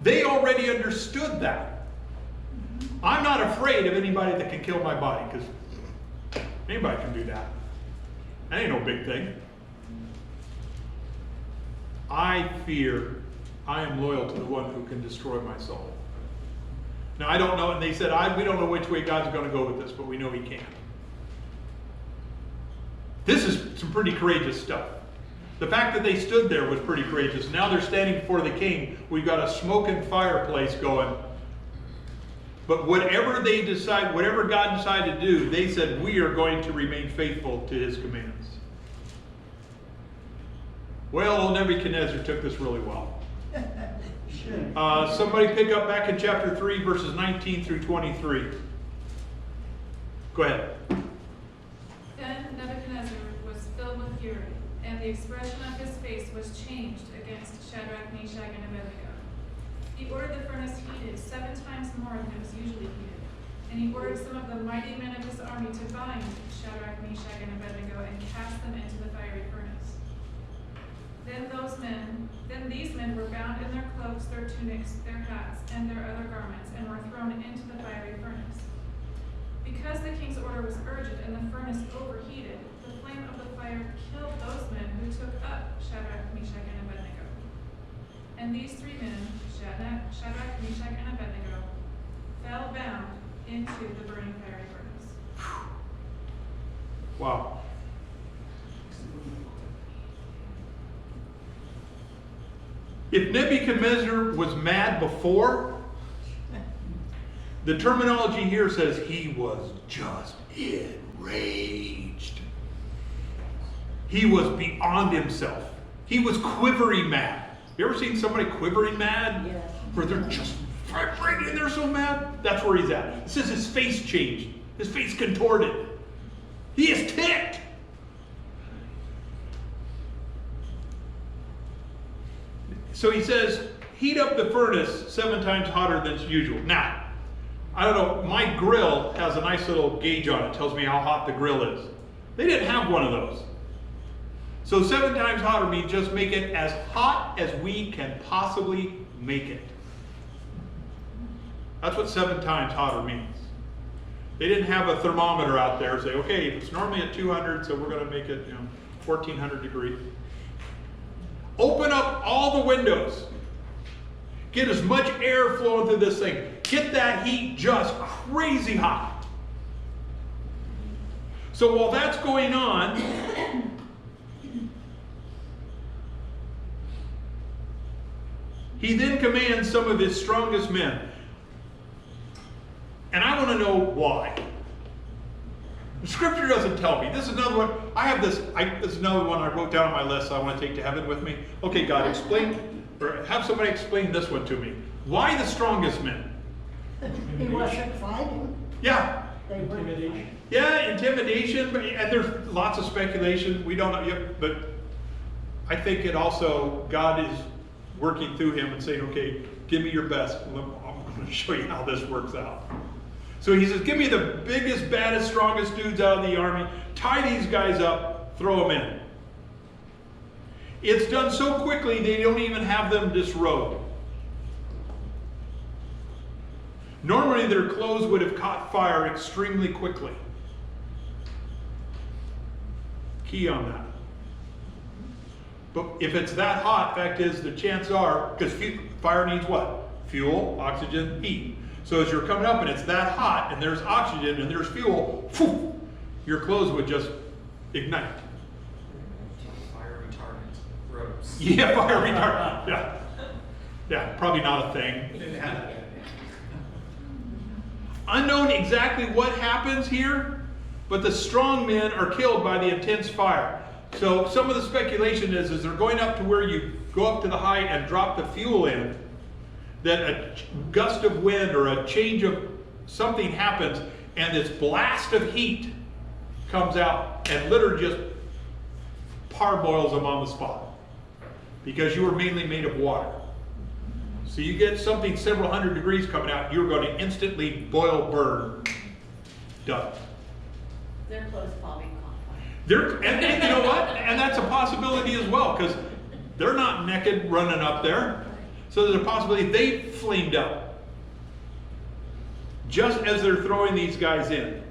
They already understood that. I'm not afraid of anybody that can kill my body, because anybody can do that. That ain't no big thing. I am loyal to the one who can destroy my soul. Now I don't know, and they said, we don't know which way God's going to go with this, but we know he can. This is some pretty courageous stuff. The fact that they stood there was pretty courageous. Now they're standing before the king. We've got a smoking fireplace going. But whatever they decide, whatever God decided to do, they said, we are going to remain faithful to his commands. Well, old Nebuchadnezzar took this really well. Somebody pick up back in chapter 3, verses 19 through 23. Go ahead. Then Nebuchadnezzar was filled with fury, and the expression of his face was changed against Shadrach, Meshach, and Abednego. He ordered the furnace heated 7 times more than it was usually heated. And he ordered some of the mighty men of his army to bind Shadrach, Meshach, and Abednego and cast them into the fiery furnace. Then these men were bound in their cloaks, their tunics, their hats, and their other garments, and were thrown into the fiery furnace. Because the king's order was urgent and the furnace overheated, the flame of the fire killed those men who took up Shadrach, Meshach, and Abednego. And these 3 men, Shadrach, Meshach, and Abednego, fell bound into the burning fiery furnace. Wow. If Nebuchadnezzar was mad before, the terminology here says he was just enraged. He was beyond himself. He was quivering mad. You ever seen somebody quivering mad? Yes. Where they're just vibrating and they're so mad? That's where he's at. It says his face changed. His face contorted. He is ticked. So he says, heat up the furnace 7 times hotter than usual. Now, I don't know, my grill has a nice little gauge on it. Tells me how hot the grill is. They didn't have one of those. So 7 times hotter means just make it as hot as we can possibly make it. That's what 7 times hotter means. They didn't have a thermometer out there say, okay, it's normally at 200, so we're going to make it 1400 degrees. Open up all the windows. Get as much air flowing through this thing. Get that heat just crazy hot. So while that's going on, He then commands some of his strongest men. And I want to know why. The scripture doesn't tell me. This is another one. This is another one I wrote down on my list I want to take to heaven with me. Okay, God, explain, or have somebody explain this one to me. Why the strongest men? He wasn't fighting. Yeah. They were fighting. Yeah, intimidation, and there's lots of speculation. We don't know yet, but I think it also, God is working through him and saying, okay, give me your best. I'm going to show you how this works out. So he says, give me the biggest, baddest, strongest dudes out of the army. Tie these guys up, throw them in. It's done so quickly, they don't even have them disrobed. Normally their clothes would have caught fire extremely quickly. Key on that. But if it's that hot, fact is, the chances are, because fire needs what? Fuel, oxygen, heat. So as you're coming up and it's that hot, and there's oxygen and there's fuel, phew, your clothes would just ignite. Fire retardant ropes. Yeah, fire retardant. Yeah. Yeah, probably not a thing. Didn't have that. Unknown exactly what happens here, but the strong men are killed by the intense fire. So some of the speculation is they're going up to where you go up to the height and drop the fuel in, that a gust of wind or a change of something happens, and this blast of heat comes out and literally just parboils them on the spot, because you were mainly made of water. So you get something several hundred degrees coming out, you're going to instantly boil, burn, done. Their clothes probably caught fire. And you know what? And that's a possibility as well, because they're not naked running up there. So there's a possibility they flamed up just as they're throwing these guys in.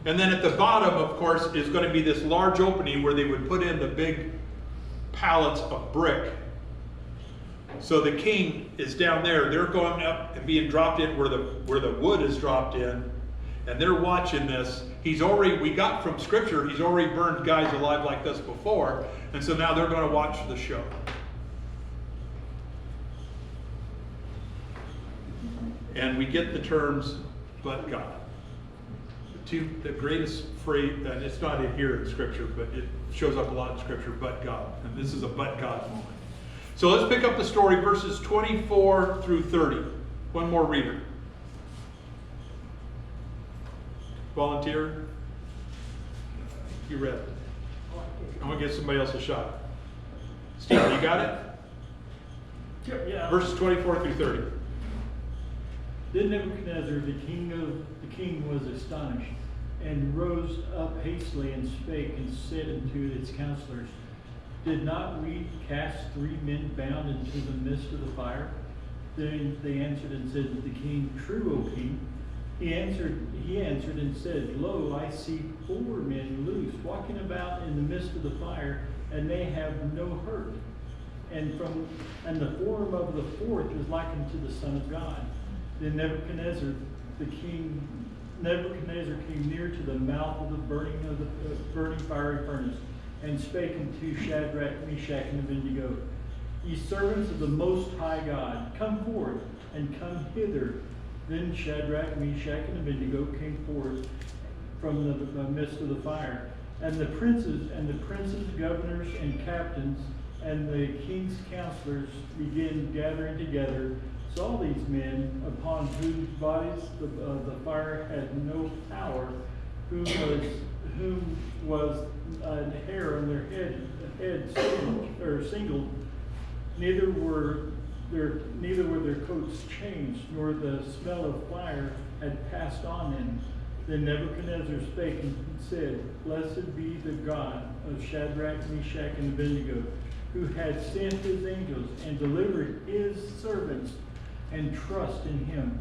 And then at the bottom, of course, is going to be this large opening where they would put in the big pallets of brick. So the king is down there. They're going up and being dropped in where the wood is dropped in. And they're watching this. We got from scripture, he's already burned guys alive like this before. And so now they're going to watch the show. And we get the terms, but God. The greatest phrase, and it's not in here in scripture, but it shows up a lot in scripture, but God. And this is a but God moment. So let's pick up the story, verses 24 through 30. One more reader. Volunteer? You read it. I'm going to give somebody else a shot. Steve, you got it? Yeah. Verses 24 through 30. Then Nebuchadnezzar, the king was astonished, and rose up hastily and spake and said unto its counselors, Did not we cast 3 men bound into the midst of the fire? Then they answered and said to the king, True, O king. He answered and said, Lo, I see 4 men loose, walking about in the midst of the fire, and they have no hurt. And the form of the 4th is likened to the Son of God. Then Nebuchadnezzar came near to the mouth of the burning fiery furnace, and spake unto Shadrach, Meshach, and Abednego, Ye servants of the Most High God, come forth, and come hither. Then Shadrach, Meshach, and Abednego came forth from the midst of the fire. And the princes, governors, and captains, and the king's counselors began gathering together, saw these men, upon whose bodies the fire had no power, whom was a hair on their head singled, neither were their coats changed, nor the smell of fire had passed on them. Then Nebuchadnezzar spake and said, Blessed be the God of Shadrach, Meshach, and Abednego, who had sent his angels and delivered his servants and trust in him,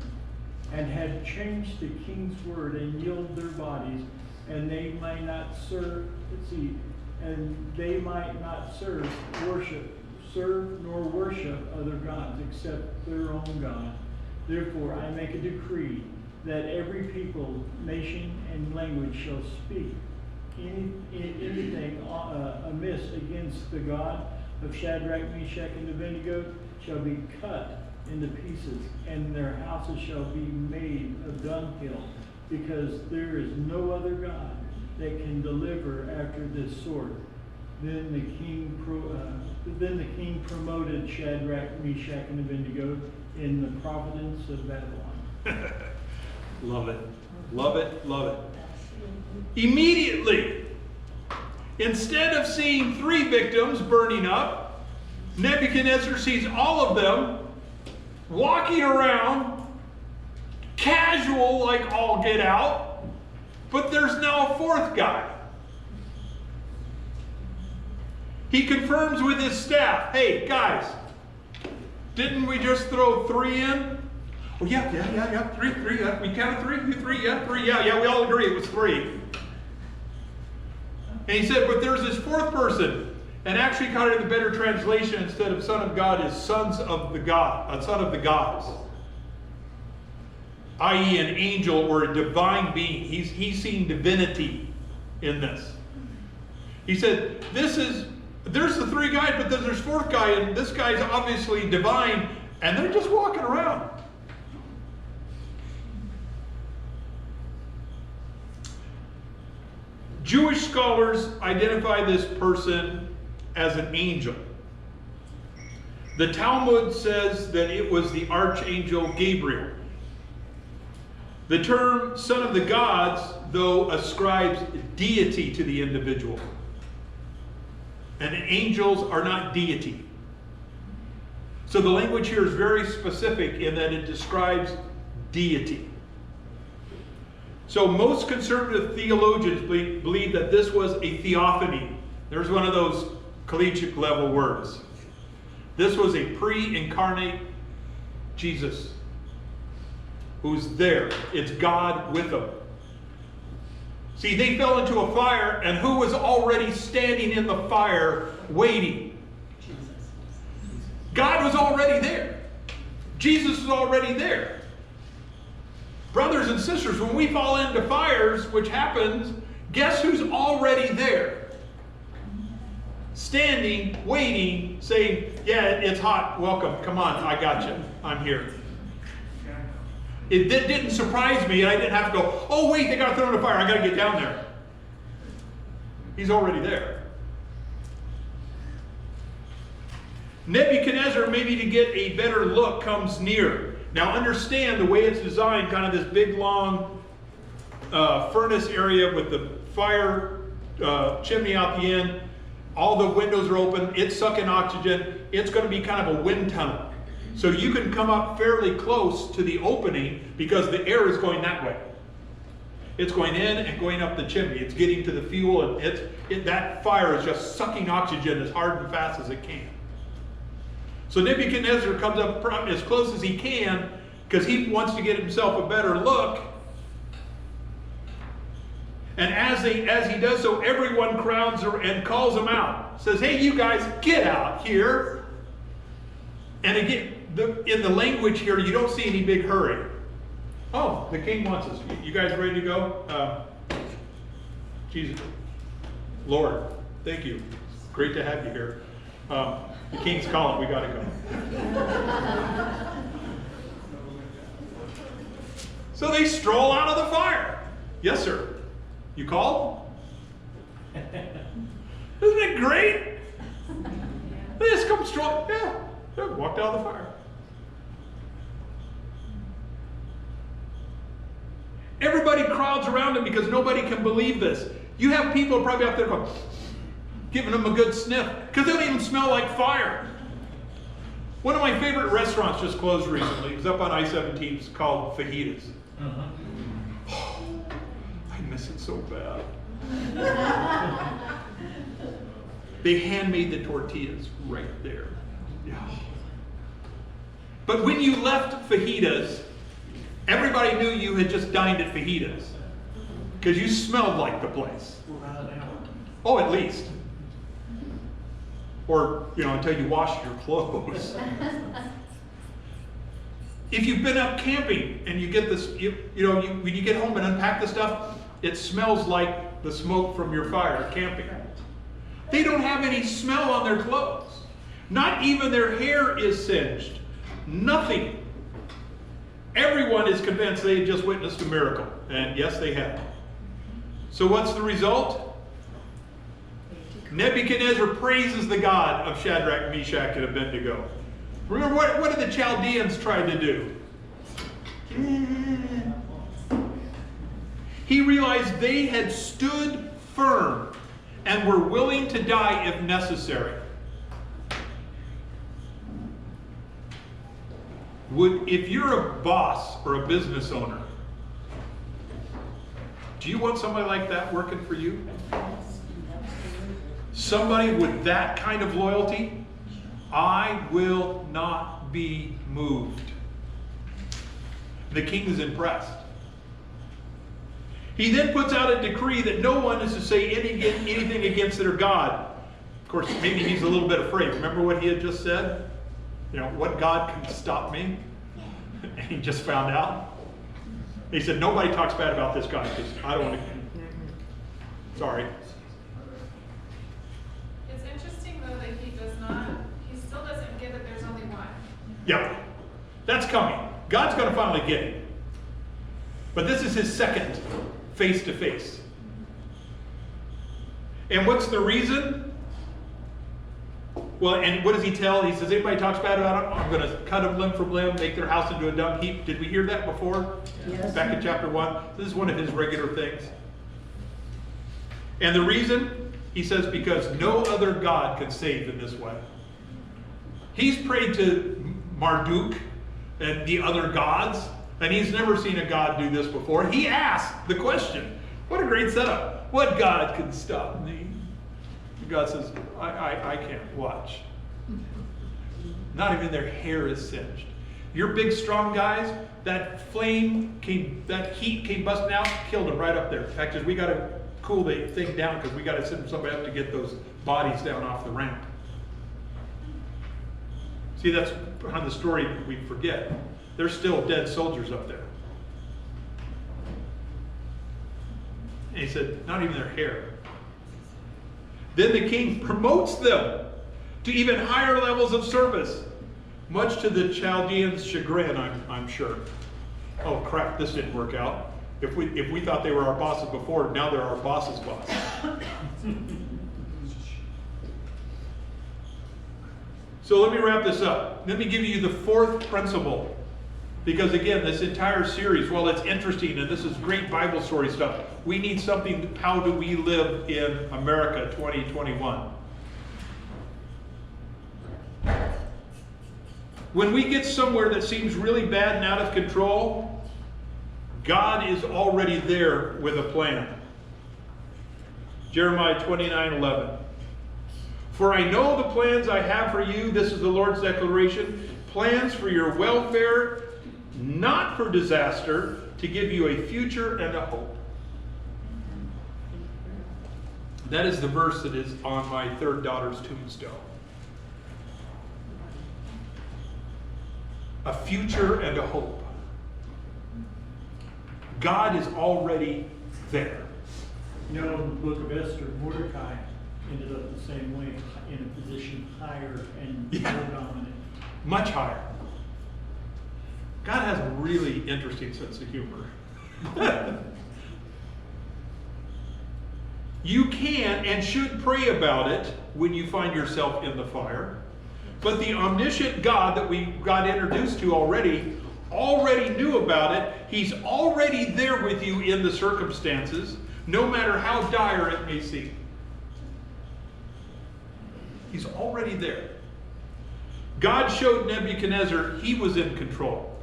and had changed the king's word and yielded their bodies, and they might not serve nor worship other gods except their own God. Therefore I make a decree that every people, nation, and language shall speak anything amiss against the God of Shadrach, Meshach, and Abednego shall be cut into pieces, and their houses shall be made a dunghill, because there is no other God that can deliver after this sort. Then the king promoted Shadrach, Meshach, and Abednego in the province of Babylon. Love it. Love it. Love it. Immediately, instead of seeing 3 victims burning up, Nebuchadnezzar sees all of them walking around, casual like all get out, but there's now a 4th guy. He confirms with his staff, hey guys, didn't we just throw 3 in? Oh yeah, 3, we counted 3, you 3, yeah, 3, yeah, we all agree it was 3. And he said, but there's this 4th person, and actually kind of the better translation instead of son of God is sons of the God, a son of the gods. I.e. an angel or a divine being. He's seeing divinity in this. He said, there's the 3 guys, but then there's 4th guy, and this guy's obviously divine, and they're just walking around. Jewish scholars identify this person as an angel. The Talmud says that it was the archangel Gabriel. The term son of the gods, though, ascribes deity to the individual. And angels are not deity. So the language here is very specific in that it describes deity. So most conservative theologians believe that this was a theophany. There's one of those collegiate level words. This was a pre-incarnate Jesus who's there. It's God with them. See, they fell into a fire, and who was already standing in the fire waiting? God was already there. Jesus was already there. Brothers and sisters, when we fall into fires, which happens, guess who's already there? Standing, waiting, saying, yeah, it's hot, welcome, come on, I got you, I'm here. It didn't surprise me, and I didn't have to go, oh wait, they got thrown in a fire, I got to get down there. He's already there. Nebuchadnezzar, maybe to get a better look, comes near. Now understand the way it's designed, kind of this big long furnace area with the fire chimney out the end. All the windows are open, it's sucking oxygen. It's going to be kind of a wind tunnel. So you can come up fairly close to the opening because the air is going that way. It's going in and going up the chimney. It's getting to the fuel, and that fire is just sucking oxygen as hard and fast as it can. So Nebuchadnezzar comes up as close as he can because he wants to get himself a better look. And as he does so, everyone crowds and calls him out. Says, hey, you guys, get out here. And again, in the language here, you don't see any big hurry. Oh, the king wants us. You guys ready to go? Jesus, Lord, thank you. Great to have you here. The king's calling, we got to go. So they stroll out of the fire. Yes, sir. You called? Isn't it great? They just come stroll. Yeah, walked out of the fire. Everybody crowds around him because nobody can believe this. You have people probably out there going, giving them a good sniff because they don't even smell like fire. One of my favorite restaurants just closed recently. It was up on I-17. It's called Fajitas. Oh, I miss it so bad. They handmade the tortillas right there. Yeah. But when you left Fajitas, everybody knew you had just dined at Fajitas because you smelled like the place. Oh, at least. Or, until you washed your clothes. If you've been up camping and you get this, when you get home and unpack the stuff, it smells like the smoke from your fire camping. They don't have any smell on their clothes. Not even their hair is singed. Nothing. Everyone is convinced they had just witnessed a miracle. And yes, they had. So what's the result? Nebuchadnezzar praises the God of Shadrach, Meshach, and Abednego. Remember, what did the Chaldeans try to do? He realized they had stood firm and were willing to die if necessary. If you're a boss or a business owner, do you want somebody like that working for you? Somebody with that kind of loyalty? I will not be moved. The king is impressed. He then puts out a decree that no one is to say anything against their God. Of course, maybe he's a little bit afraid. Remember what he had just said? You know, what God can stop me? And he just found out. He said, nobody talks bad about this guy because I don't want to. Sorry. It's interesting though that he still doesn't get that there's only one. Yeah, that's coming. God's going to finally get it. But this is his second face-to-face. And what's the reason? Well, and what does he tell? He says, anybody talks bad about him, I'm going to cut them limb from limb, make their house into a dung heap. Did we hear that before? Yes. Back in chapter 1. This is one of his regular things. And the reason, he says, because no other God can save in this way. He's prayed to Marduk and the other gods, and he's never seen a God do this before. He asked the question. What a great setup. What God can stop me? God says, I can't watch. Not even their hair is singed. Your big strong guys, that heat came busting out, killed them right up there. In fact, we got to cool the thing down because we got to send somebody up to get those bodies down off the ramp. See, that's behind the story we forget. There's still dead soldiers up there. And he said, not even their hair. Then the king promotes them to even higher levels of service, much to the Chaldeans' chagrin, I'm sure. Oh crap, this didn't work out. If we thought they were our bosses before, now they're our boss's boss. So let me wrap this up. Let me give you the fourth principle. Because again, this entire series, while it's interesting and this is great Bible story stuff, we need something, how do we live in America 2021? When we get somewhere that seems really bad and out of control, God is already there with a plan. Jeremiah 29:11. For I know the plans I have for you, this is the Lord's declaration, plans for your welfare, not for disaster, to give you a future and a hope. That is the verse that is on my third daughter's tombstone. A future and a hope. God is already there. You know, in the book of Esther, Mordecai ended up the same way, in a position higher and more dominant. Much higher. God has a really interesting sense of humor. You can and should pray about it when you find yourself in the fire. But the omniscient God that we got introduced to already knew about it. He's already there with you in the circumstances, no matter how dire it may seem. He's already there. God showed Nebuchadnezzar he was in control.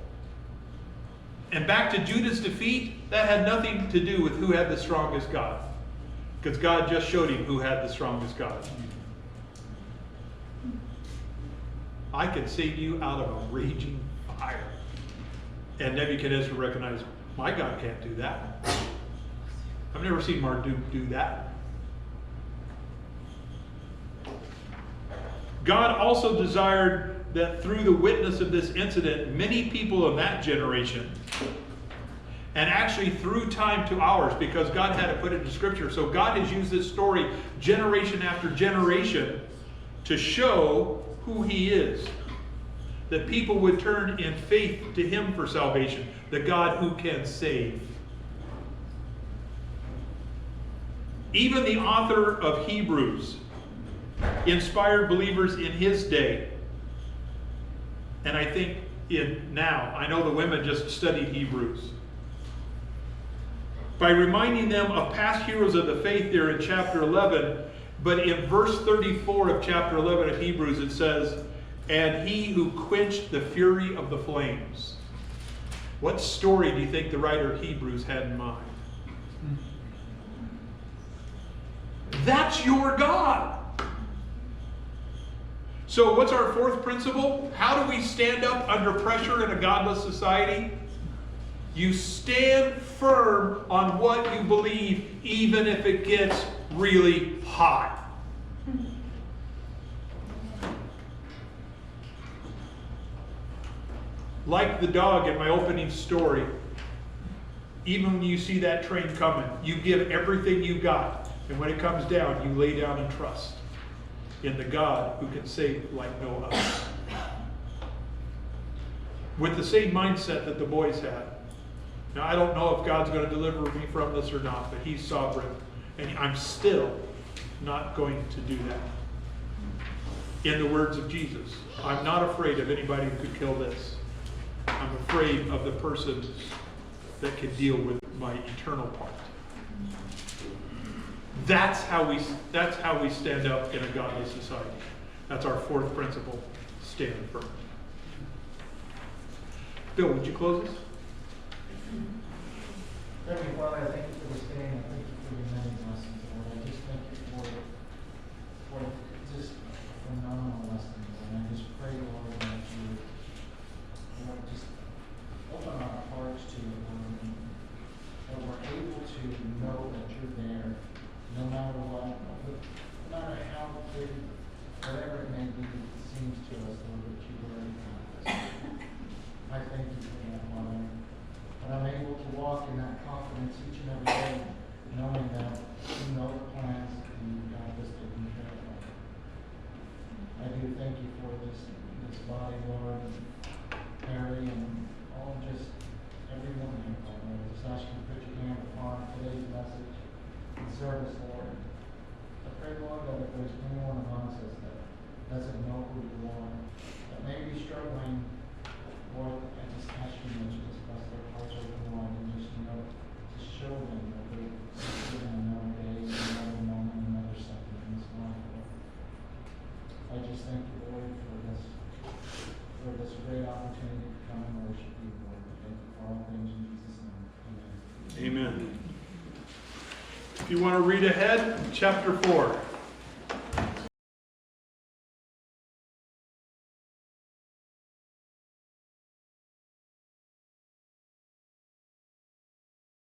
And back to Judah's defeat, that had nothing to do with who had the strongest God. Because God just showed him who had the strongest God. I can save you out of a raging fire. And Nebuchadnezzar recognized, my God can't do that. I've never seen Marduk do that. God also desired that through the witness of this incident, many people in that generation, and actually through time to ours, because God had to put it in Scripture. So God has used this story generation after generation to show who He is. That people would turn in faith to Him for salvation, the God who can save. Even the author of Hebrews inspired believers in his day. And I think I know the women just studied Hebrews. By reminding them of past heroes of the faith there in chapter 11, but in verse 34 of chapter 11 of Hebrews it says, and He who quenched the fury of the flames. What story do you think the writer of Hebrews had in mind? That's your God. So what's our fourth principle? How do we stand up under pressure in a godless society? You stand firm on what you believe, even if it gets really hot. Like the dog in my opening story, even when you see that train coming, you give everything you got. And when it comes down, you lay down and trust in the God who can save like no other. With the same mindset that the boys had. Now, I don't know if God's going to deliver me from this or not, but He's sovereign. And I'm still not going to do that. In the words of Jesus, I'm not afraid of anybody who could kill this. I'm afraid of the person that can deal with my eternal part. That's how we stand up in a godly society. That's our fourth principle, stand firm. Bill, would you close us? Heavenly Father, I thank you for this day, and I thank you for your many blessings, Lord. I just thank you for just phenomenal lessons, and I just pray, Lord, that you just open our hearts to you, Lord, and that we're able to know that you're there, no matter what, no matter how big, whatever it may be, it seems to us, Lord, that you already got us. I thank you for that, Father. And I'm able to walk in that confidence each and every day, knowing that you know the plans and you've got this taken care of. I do thank you for this body, Lord, and Harry, and all just everyone here, Father. I just ask you to put your hand upon today's message and service, Lord. I pray, Lord, that if there's anyone amongst us that doesn't know who you are, that may be struggling, Lord, I just ask you that you just bless their hearts open wide and just show them that they're living another day, another moment, another second in this life, Lord. I just thank you, Lord, for this great opportunity to come and worship you, Lord. Thank you for all things in Jesus' name. Amen. Amen. If you want to read ahead, chapter 4.